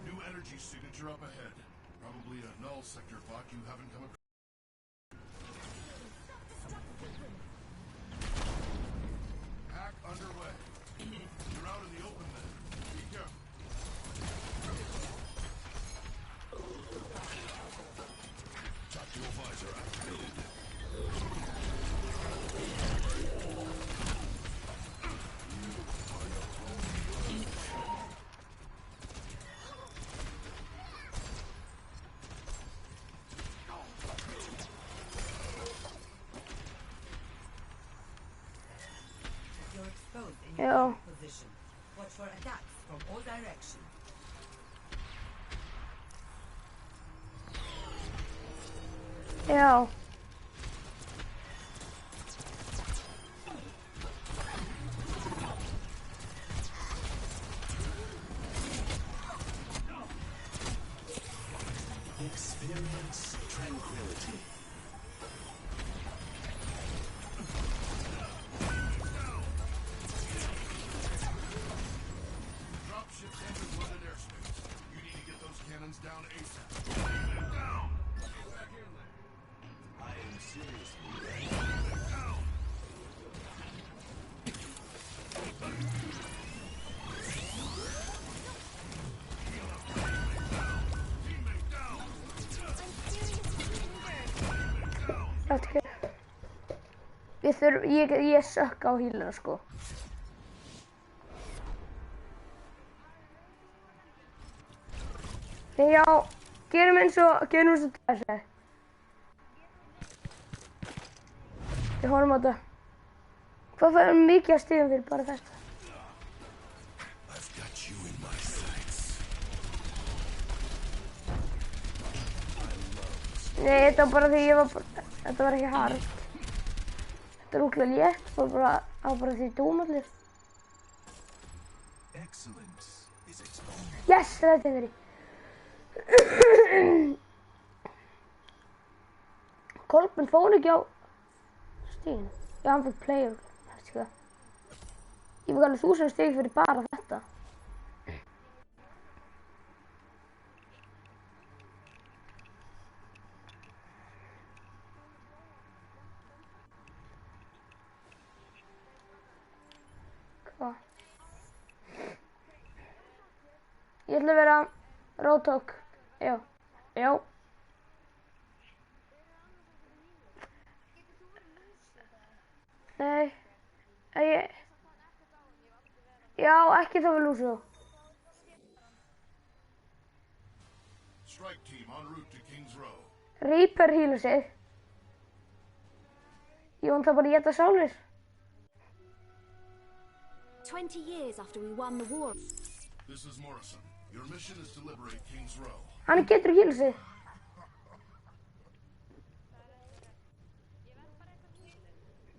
[SPEAKER 3] New energy signature up ahead. Probably a null sector bot you haven't come across. Hack underway. You're out in the open then. Be careful. Tactical visor activated.
[SPEAKER 4] You're exposed in your
[SPEAKER 1] Já.
[SPEAKER 4] current position. Watch for attacks from all directions.
[SPEAKER 1] Já.
[SPEAKER 7] Experience tranquility.
[SPEAKER 3] Dropships entered London airspace. You need to get those cannons down ASAP. Down! Back inland.
[SPEAKER 7] I am seriously
[SPEAKER 3] Down! Teammate down!
[SPEAKER 1] Láttu ekki. Ég sökk á híluna, sko. Já, gerum eins og þessi. Við horfum á þetta. Hvað færum mikið að stigum fyrir bara þetta?
[SPEAKER 3] I've got you in my sights.
[SPEAKER 1] Nei, þetta var bara því ég var bara... Þetta var ekki hard. Þetta er útlega létt, bara því dómallir.
[SPEAKER 7] excellence is its own.
[SPEAKER 1] Yes, þetta er því. Kolben fór ekki á stíðinu. Já, hann fyrir player. Ég fikk alveg 1000 stig fyrir bara þetta. Hvað? Ég ætla að vera Roadhog. Já. Já. Nei. Já, ekki þá við lúsu.
[SPEAKER 3] Strike team en route to Kings Row.
[SPEAKER 1] Reaper hýla sig. Ég vant það bara að geta sálir.
[SPEAKER 2] 20 years after we won the war.
[SPEAKER 3] This is Morrison. Your mission is to liberate King's Row.
[SPEAKER 1] Hann getur ekki hýla sig.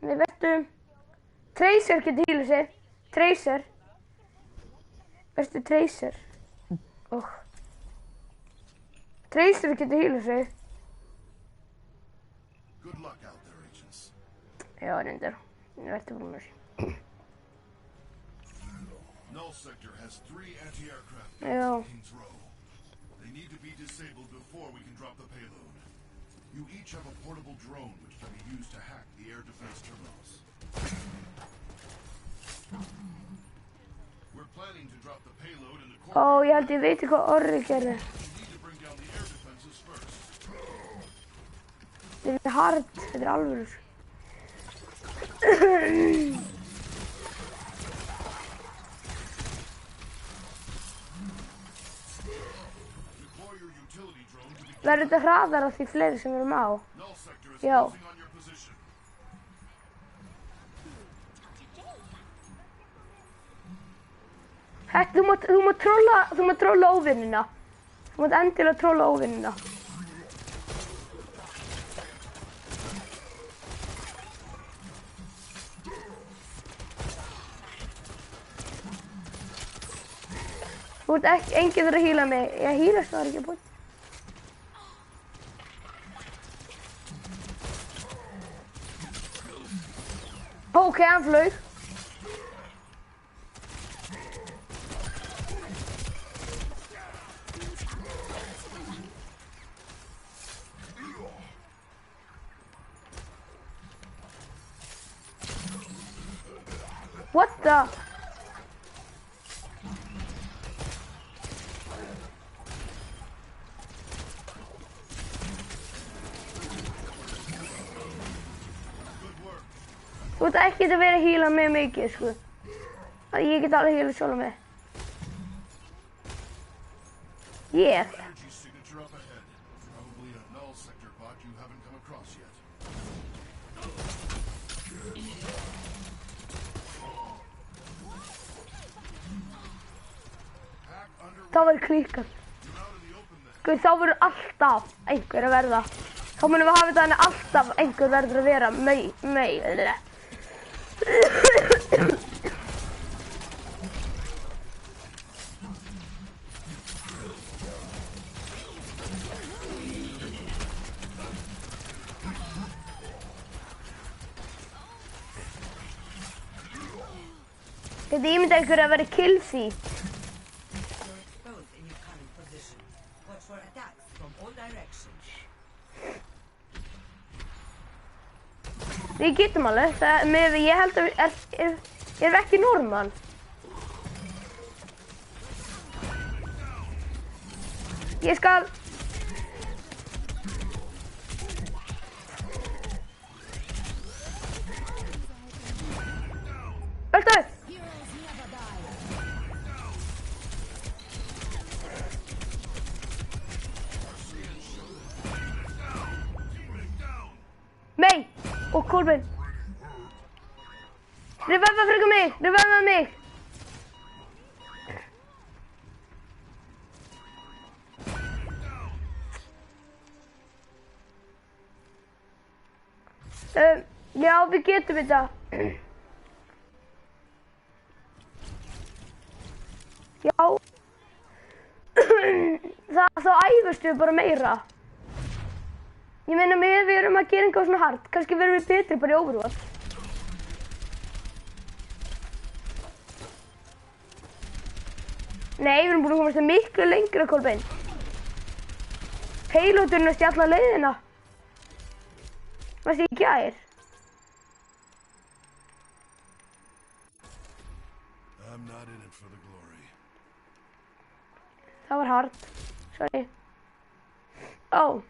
[SPEAKER 1] Við veitum. Tracer getur hýla sig. Tracer. Veistu Tracer? Tracer getur hýla sig.
[SPEAKER 3] Good luck out there, agents.
[SPEAKER 1] Já, reyndar. Ég veitum hún þessi.
[SPEAKER 3] Null Sector has 3 anti-aircraft
[SPEAKER 1] Já.
[SPEAKER 3] at King's Row. They need to be disabled before we can drop the payload. You each have a portable drone which can be used to hack the air defense terminals. We're planning to drop the payload in the core.
[SPEAKER 1] Ó, ég held ég veit hvað Orri gerði.
[SPEAKER 3] You need to bring down the air defenses first.
[SPEAKER 1] Þetta er hard. Þetta er alvörur.
[SPEAKER 3] Deploy your utility drone to be
[SPEAKER 1] Verður þetta hraðara því fleiri sem við erum á?
[SPEAKER 3] Null Sector is
[SPEAKER 1] Já.
[SPEAKER 3] closing on your position.
[SPEAKER 1] Þú mátt trolla óvinnina. Þú mátt endilega trolla óvinnina. Þú ert ekki, enginn þarf að hýla mig. Ég hýlast það ekki búinn. Ok, hann flaug. What the? Þú ert ekki að vera að hýla mig mikið, sko. Ég get alveg hýla sjálf mig. Yeah.
[SPEAKER 3] Energy signature up ahead. Probably a Null Sector bot you haven't come across yet. Hack under
[SPEAKER 1] Það verður klíkað.
[SPEAKER 3] You're out in the open then.
[SPEAKER 1] Guð, þá verður alltaf einhver að verða. Þá munum við hafa þetta þannig alltaf einhver verður að vera Þetta ímynda ykkur að vera kill feed.
[SPEAKER 4] You're exposed in your current position. Watch for attacks from all directions.
[SPEAKER 1] Við getum alveg, ég held að er ekki normal. Ég skal... Öldu! Mei! Og Kolbeinn! Reviva frekar mig! Reviva mig! Já, við getum þetta. Já. Þá æfumst við bara meira. Ég meina við erum að gera eitthvað svona hard. Kannski verðum við betri bara í Overwatch. Nei, við erum búin að komast það miklu lengra, Kolbeinn. Payloadurinn er stjalla leiðina. Varstu í gær?
[SPEAKER 3] I'm not in it for the glory.
[SPEAKER 1] Það var hard. Sorry. Ó.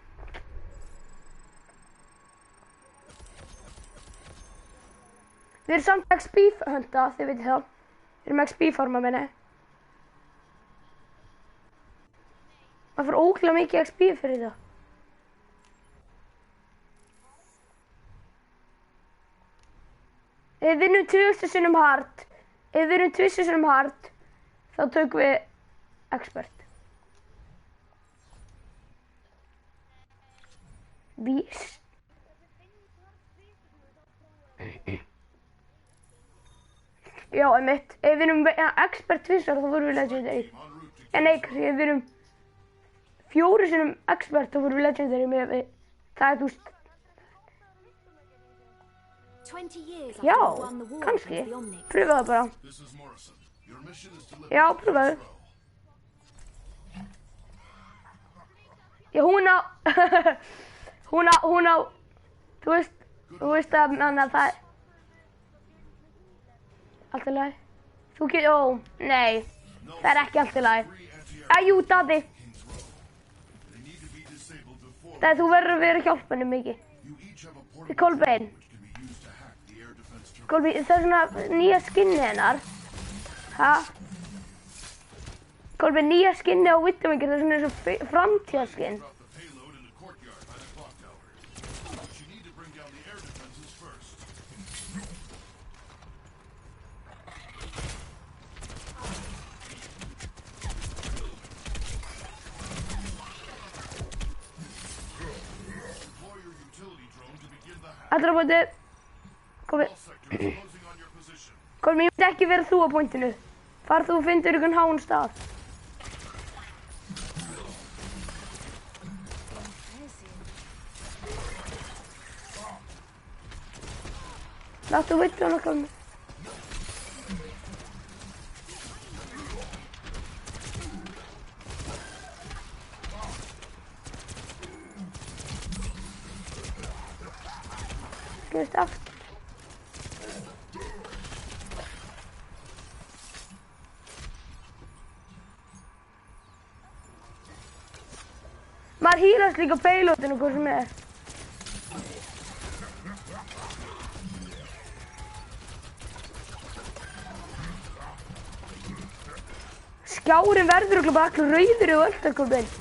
[SPEAKER 1] Við erum samt XP-hönda, þið veitir það. Við erum XP-forma, minni. Það fyrir ógeðslega mikið XP fyrir það. Við vinnum 2000 sinnum hard. ef við erum tvisvar sinnum hard, þá tökum við expert. Víst. Já, einmitt. Ef við erum expert tvisvar, þá vorum við legendary. En nei, ef við erum 4 sinnum expert, þá vorum við legendary með við. Það þú veist.
[SPEAKER 2] 20 years
[SPEAKER 1] Já,
[SPEAKER 2] after we won the war
[SPEAKER 1] kannski.
[SPEAKER 2] against the Omnics.
[SPEAKER 1] Pröfa það bara.
[SPEAKER 3] This is Morrison. Your mission is to
[SPEAKER 1] Já,
[SPEAKER 3] liberate
[SPEAKER 1] pröfaðu.
[SPEAKER 3] King's Row.
[SPEAKER 1] Já, hún á, þú veist að það, allt í lagi. Þú getur, nei, það er ekki allt í lagi. Jú, Daði,
[SPEAKER 3] King's Row. They need to be disabled before
[SPEAKER 1] það þú verður að vera að hjálpa henni mikið.
[SPEAKER 3] you each have a
[SPEAKER 1] Þið
[SPEAKER 3] portable
[SPEAKER 1] Kolbeinn,
[SPEAKER 3] which can be used to hack the air defense terminal.
[SPEAKER 1] Kolbeinn, það er svona nýja skinni hennar. Ha? Kolbeinn, nýja skinni á Widowmaker, það er svona eins og framtíðarskinn.
[SPEAKER 3] Drop the payload in the courtyard by the clock tower. But you need to bring down the air defenses first. Deploy your utility drone to begin the hack.
[SPEAKER 1] Allra bóti, Kolbeinn,
[SPEAKER 3] All sectors closing on your position.
[SPEAKER 1] Kolbeinn, ég myndi ekki vera þú á pointinu. Far þú og fyndir ykkur háan stað. Láttu Widdow hana koma. Gerist aftur. Maður hýrast líka payloadinu hvað sem er. Skjárin verður okkur bara allir rauður og öll að koma inn.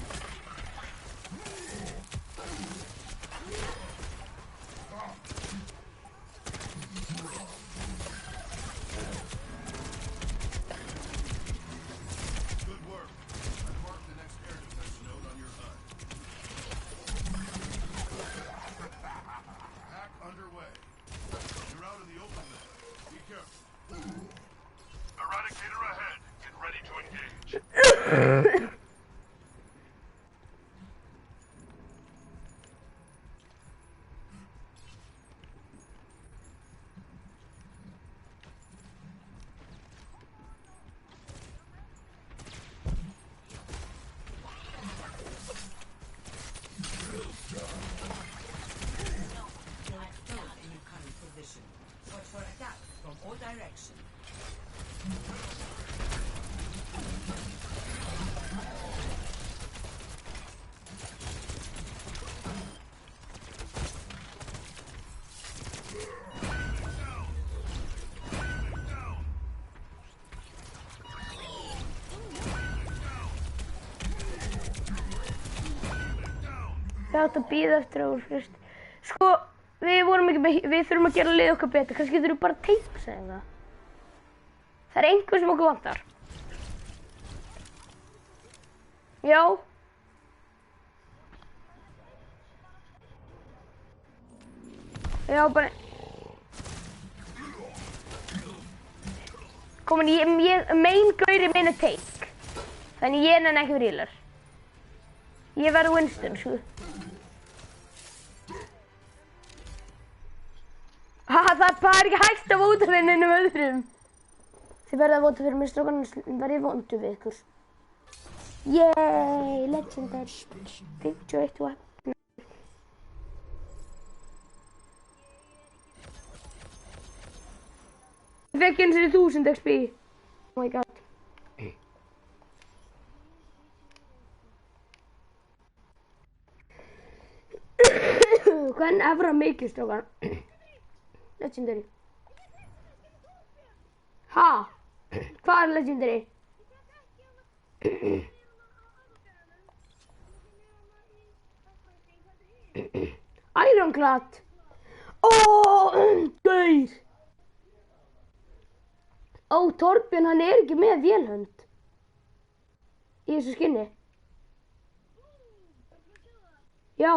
[SPEAKER 3] Good work. I marked the next air defense node on your HUD. Hack underway. You're out in the open now. Be careful. Eradicator ahead. Get ready to engage.
[SPEAKER 4] Don't stop in your current position. Watch for attacks from all directions.
[SPEAKER 1] Við áttum að bíða eftir að úr fyrst. Sko, við vorum ekki með, við þurfum að gera lið okkar betur. Kannski þurfum bara að teipa sig það. Það er einhver sem okkur vantar. Já. Já, bara... Komin, main gauri minn er take. Þannig ég nenni ekki reeler. Ég verður Winston, sko. Það er ekki hægt að vóta fyrir neinum öðrum. Þið verða að vóta fyrir mér strókan, verð ég vondu við ykkur. Yay, legendary. 51 og Ég fekk eins og 1000 XP. Oh my god. Hvað er efra mikið strókar? Legendary. Ha? Hvað er legendary? Ironclad. Gaur. Ó, Torbjörn, hann er ekki með vélhönd í þessu skinni. Já,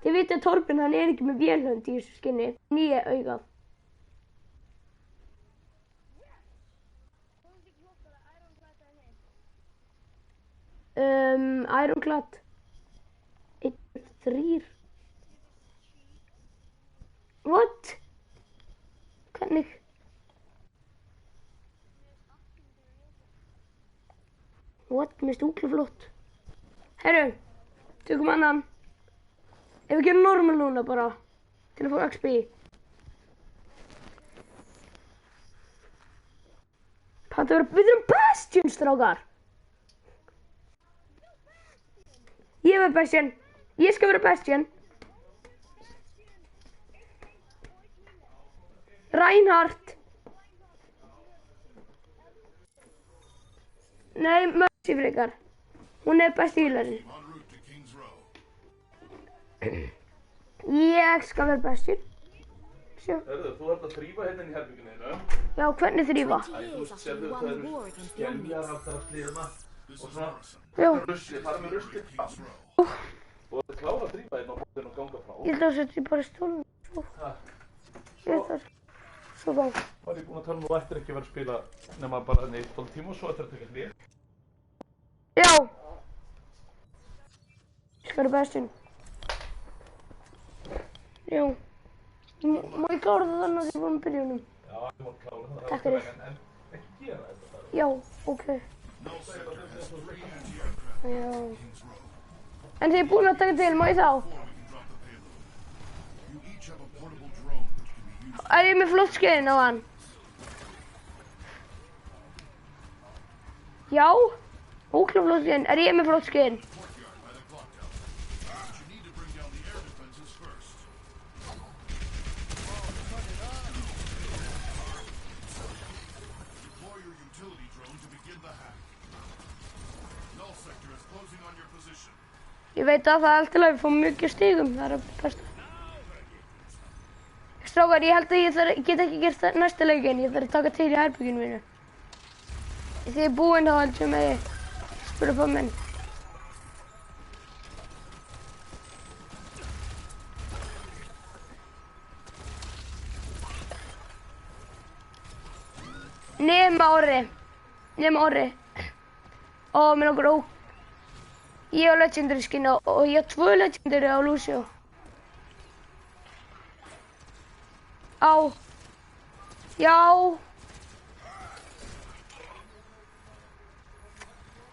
[SPEAKER 1] þið vitið að Torbjörn, hann er ekki með vélhönd í þessu skinni. Nýja augað. Ironclad 1, 3. What? Hvernig? What? Mér stúkla flott. Herru, tökum annan. Ef við gerum normal núna bara til að fá XP. Við erum Bastion, strákar. Ég verð Bastion. Ég skal vera Bastion. Reinhardt. Nei, Mercy frekar. Hún er besti healerinn. Ég skal vera Bastion. Sjá.
[SPEAKER 8] Þú ert að þrífa hérna inn í herbygginu þínu.
[SPEAKER 1] Já, hvernig þrífa?
[SPEAKER 8] Þú sérðu það eru skeljar alltaf að slíðna og svona.
[SPEAKER 1] Já.
[SPEAKER 8] Það er með rusli fram. Og það er klára að þrífa hérna á bóttinu og ganga frá.
[SPEAKER 1] Ég held að það setja bara stólum. Svo þá.
[SPEAKER 8] Var ég búinn að tala um að þú ættir ekki að vera að spila nema bara neitt 12 tíma og svo ættir að taka hlið.
[SPEAKER 1] Já. Ég skal vera Bastion. Já. Má ég klára það þannig að þið vorum byrjunum?
[SPEAKER 8] Já, ég má klára það.
[SPEAKER 1] Takk fyrir.
[SPEAKER 8] En ekki gera þetta bara.
[SPEAKER 1] Já, ok. Já. En þið er búin að taka til, má ég þá? Er ég með flott skinn á hann? Já. Ókláð flott skinn. Er ég með flott skinn? Ég veit að það er alltaf að við fáum mjög stigum, það er besta. Strákar, ég held að ég get ekki gert það næsta leikinn, ég þarf að taka til í herbygginu mínu. Þegar ég er búinn þá held sem ég spila upp á minn. Nema Orri. Ó, mér langar ók. Ég á legendary skin og ég á 2 legendary á Lucio. Á. Já.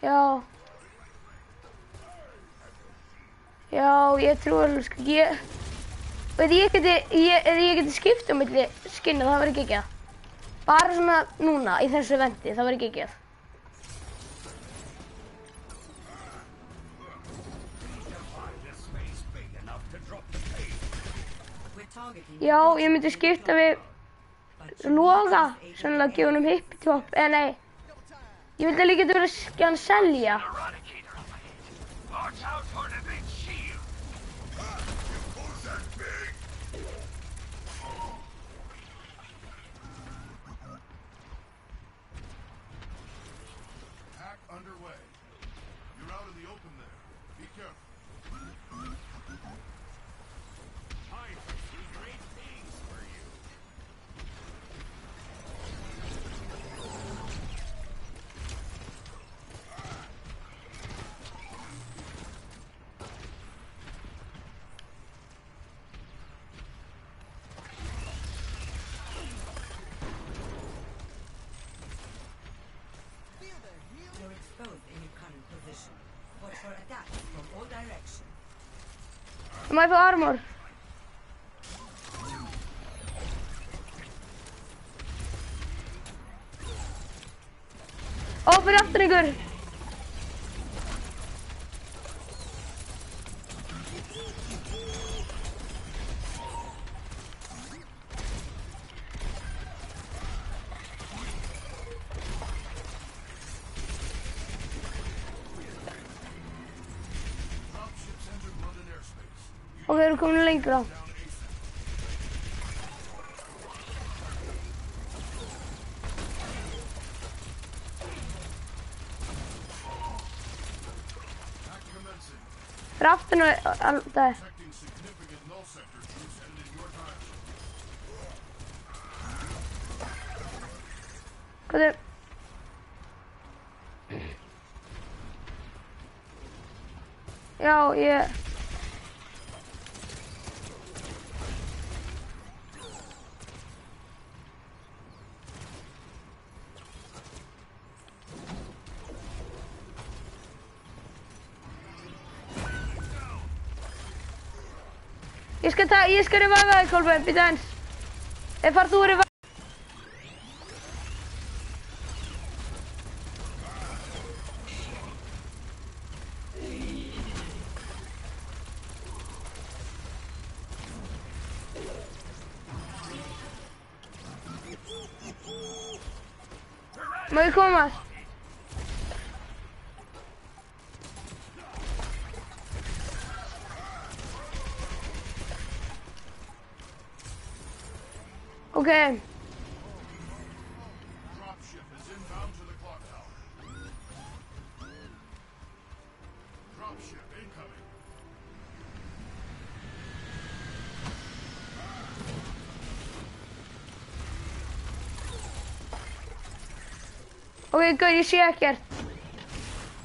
[SPEAKER 1] Já. Já, ég trúi alveg sko. Ef ég geti skipt á milli skinna, það verður geggjað. Bara svona núna, í þessu eventi, það verður geggjað. Já, ég myndi skipta við Loga, sannlega að gefa honum hippitopp, eða nei. Ég myndi líka geta verið að selja. Má ég fá armor? Ó, fyrir aftur ykkur! Og við erum komin lengra. Fyrir aftan og alltaf.
[SPEAKER 3] Detecting significant null sector troops headed in your direction.
[SPEAKER 1] Hvað er? Já, ég... Ég skal reviva þig, Kolbeinn, býta eins. Far þú að reviva. Má ég komast? Okay.
[SPEAKER 3] Dropship is inbound to the clock tower. Dropship incoming.
[SPEAKER 1] Okay, good, ég sé ekkert.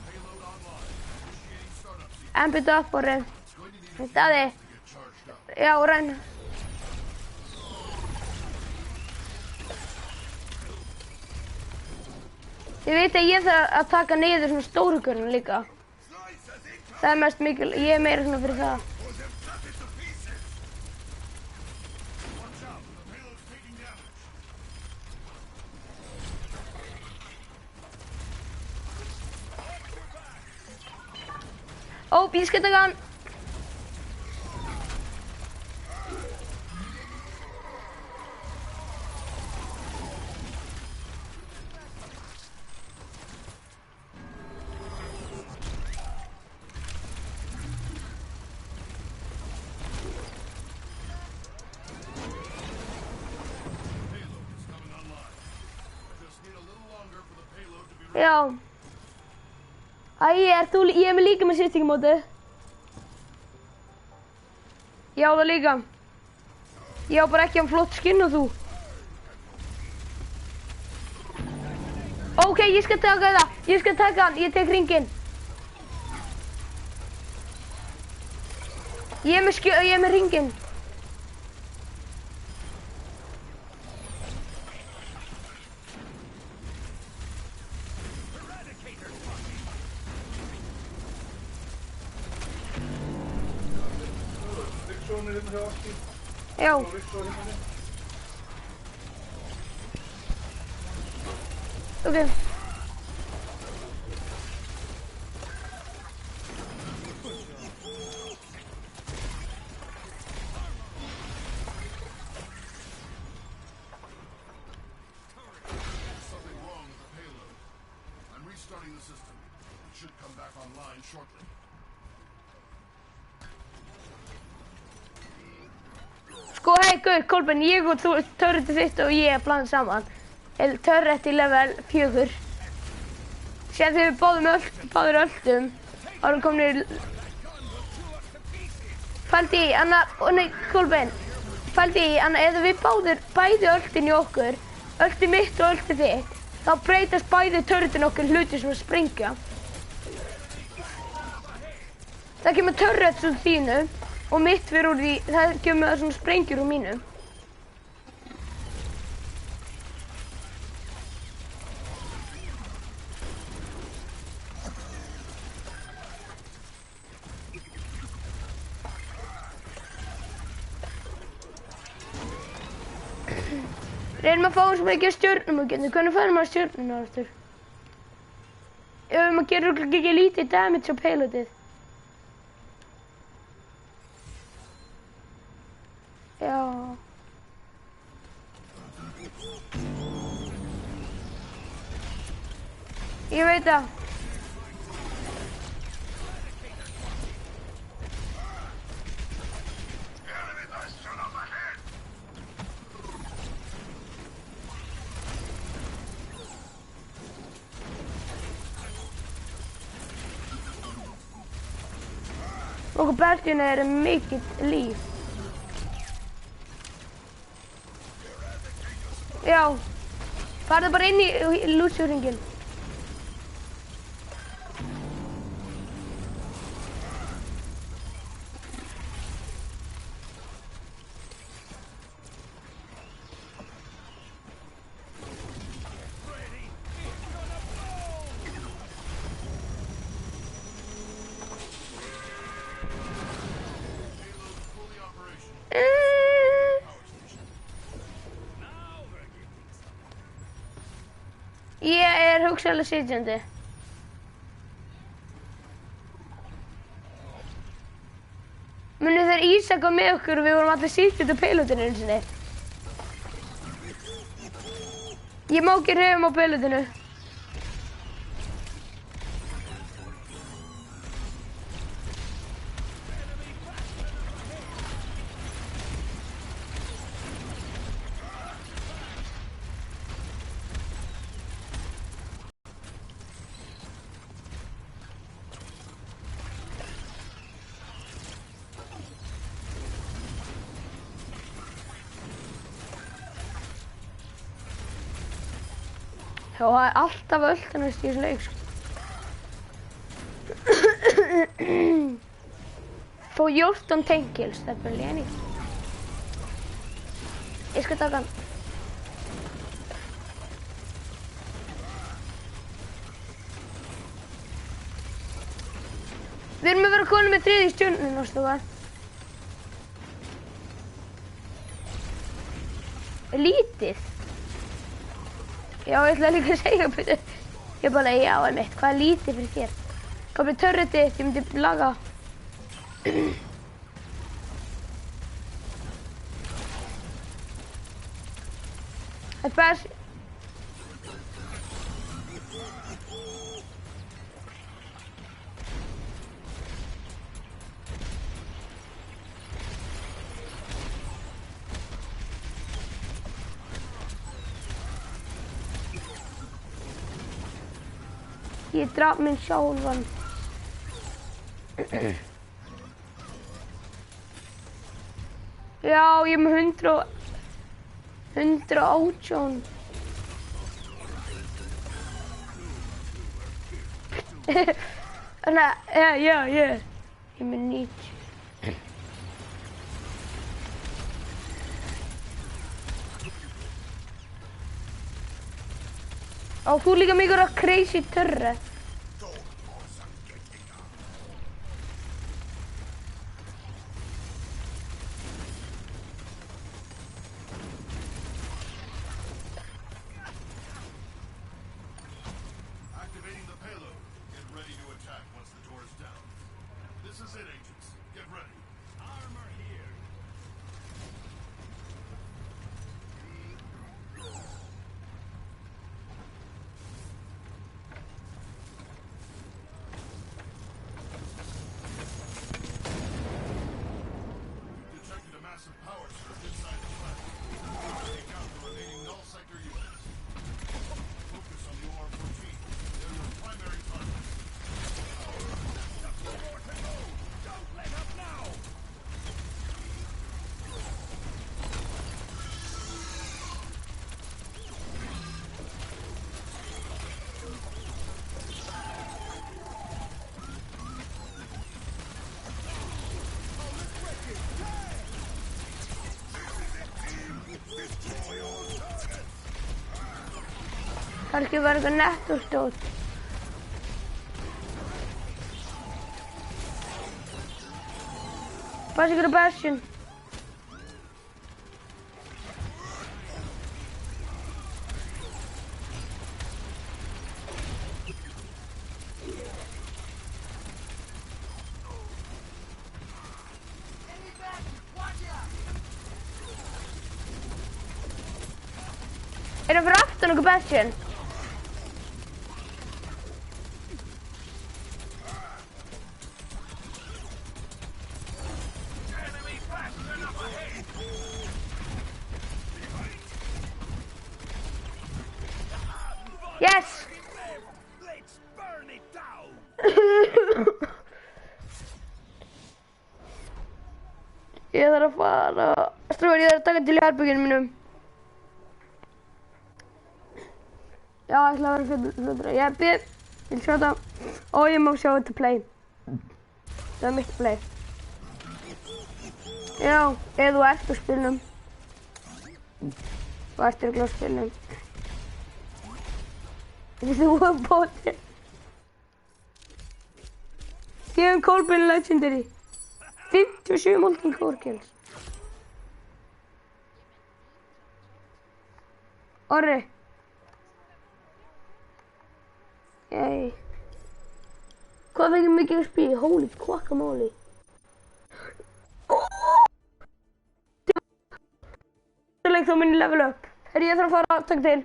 [SPEAKER 3] Payload online. Initiating startup sequence.
[SPEAKER 1] Ambit upp orðið.
[SPEAKER 3] Going to need a
[SPEAKER 1] Daði.
[SPEAKER 3] to get charged up.
[SPEAKER 1] Já, ræn. Þið veit að ég þarf að taka niður svona stóru görnum líka. Það er mest mikil, ég er meira svona fyrir það.
[SPEAKER 3] Watch out, the payload's taking damage.
[SPEAKER 1] Ó, ég skal taka hann. Já. Ég er með líka með sýstingumóti. Já, það líka. Ég á bara ekki hann flott skinn og þú. Ok, ég skal taka það. Ég skal taka hann. Ég tek hringinn. Ég er með hringinn. Já. Ok.
[SPEAKER 3] Something wrong with the payload. I'm restarting the system. It should come back online shortly.
[SPEAKER 1] Sko, hei, guð, Kolbeinn, ég og þú, turretið þitt og ég blandið saman. Turret í level 4. Sér þegar við báðum öllum, árum komnir... Fældi í, Anna, nei, Kolbeinn, fældi í, Anna, ef við bæði öllin í okkur, ölti mitt og ölti þitt, þá breytast bæði turretin okkur hluti sem að springja. Það kemur turret úr þínu. Og mitt fyrir úr því, það kemur svona sprengjur úr mínu. Reynum að fá eins og mikið stjörnum og getum. Hvernig færum maður stjörnuna aftur? Ef maður gerir ekki lítið damage á payloadið. Já. Ég veit það. Og Bastion er mikill líf. Já. Farðu bara inn í lútsuringin. Ég er hugsaðlega sitjandi. Munið þeir Ísak var með okkur og við vorum allir sitjandi á peilotinu einu sinni. Ég má ekki hreyfa mig á peilotinu. Já, það er alltaf öltanast í þessu leik, sko. Få 14 tankills, það er bara lénið. Ég skal taka hann. Við erum að vera konum með 3. stjörnuna, stúkar. Lítið. Já, ég ætla líka að segja betur. Ég bara, já, einmitt, hvað er lítið fyrir þér? Komið turretið, ég myndi laga. Það er best. Ég draf minn sjálfan. Já, ég er með 118. Þannig að, já, ég er með 90. Á, þú líka mikið að crazy turret. Kannski var eitthvað nettóstótt. Passa ykkur á Bastion. Er það fyrir aftan okkur Bastion? Yes!
[SPEAKER 5] Let's burn it down!
[SPEAKER 1] Ég þarf að fara. Strákar, ég þarf að taka til í herberginu mínum. Já, ég ætla að vera fljótur. Ég vil sjá þetta. Ó, ég má sjá þetta play. Það mitt play. Já, ef þú ert á spilnum. Þú ert örugglega á spilnum. Þú er bótið. Gefum Kolbeinn Legendary. 57 multi core kills. Orri. Yay. Hvað fekk ég mikið XP? Holy guacamole. Þá minn ég level up. Ég þarf að fara að taka til.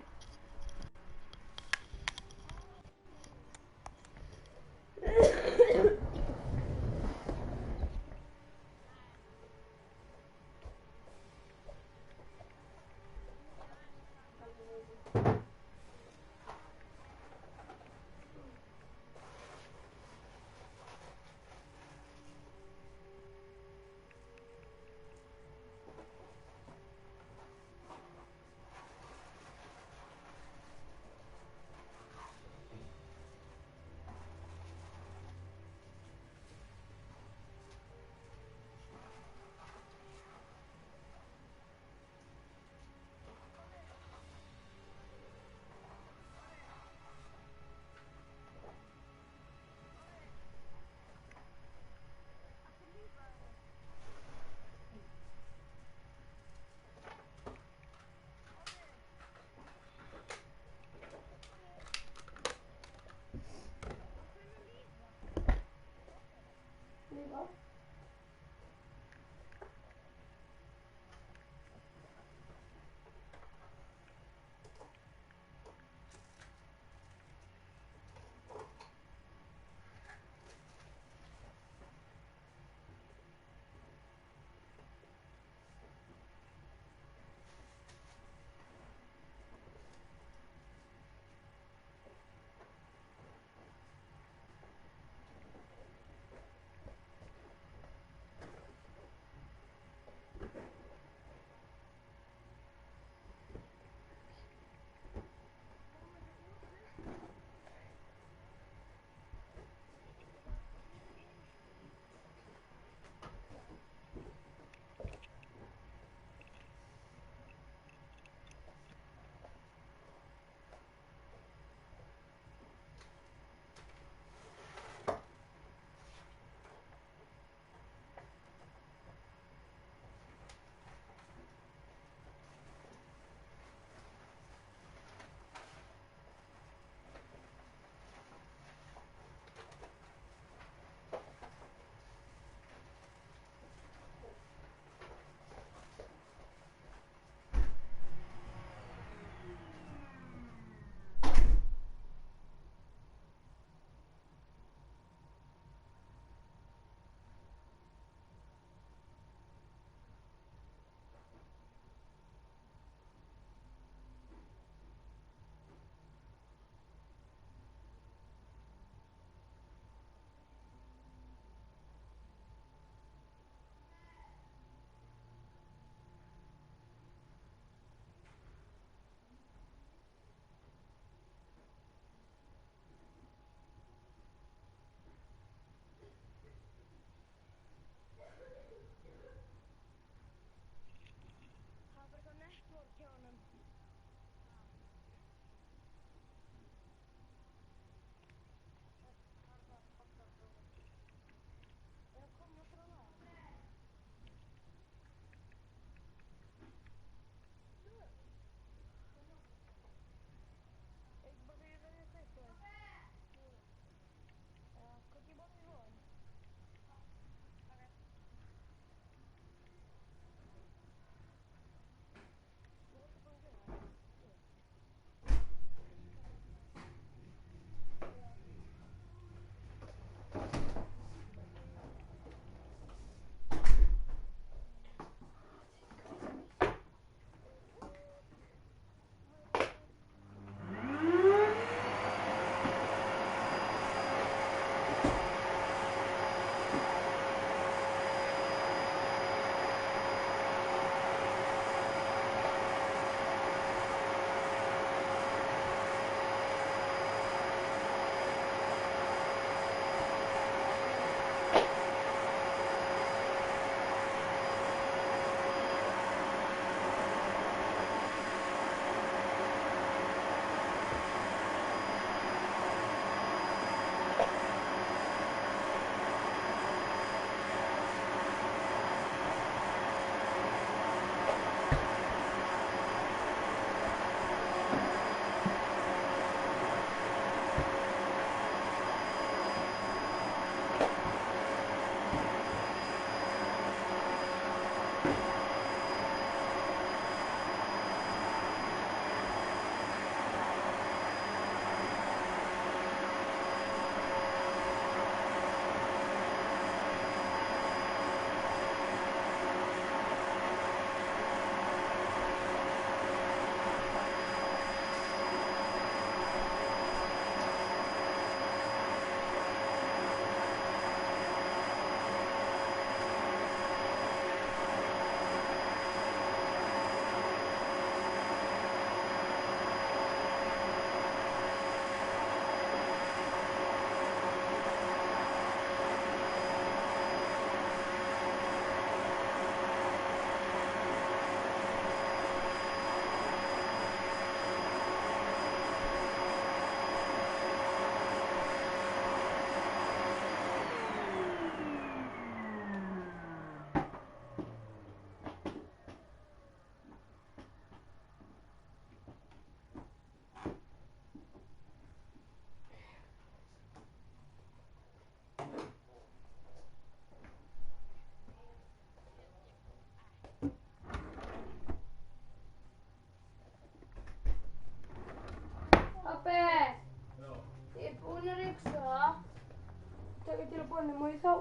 [SPEAKER 1] konum og ég þá...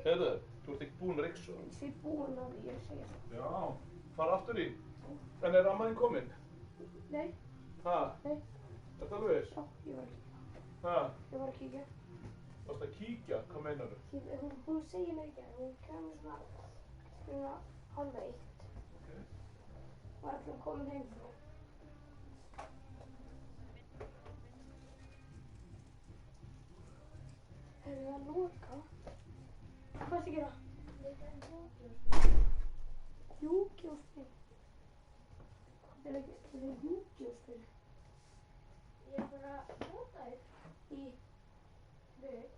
[SPEAKER 8] Heyrðu, þú ert ekki búinn að ryksuga.
[SPEAKER 1] Ég sé búin að því, ég segja það.
[SPEAKER 8] Já, fara aftur í. En er amma þín komin?
[SPEAKER 1] Nei,
[SPEAKER 8] Ha?
[SPEAKER 1] nei,
[SPEAKER 8] Þetta alveg viss?
[SPEAKER 1] já, ég var að kíkja.
[SPEAKER 8] Ha?
[SPEAKER 1] Ég var að kíkja.
[SPEAKER 8] Varstu að kíkja? Hvað meinarðu?
[SPEAKER 1] Hún segir mér ekki, hún kemur svona halv eitt.
[SPEAKER 8] Okay.
[SPEAKER 1] Var alltaf komin heim frá. Hefur við að loka? Hvað ertu að gera? Yu-Gi-Oh-spil. Hvað er Yu-Gi-Oh-spil? Ég er bara að nota þér í... Við?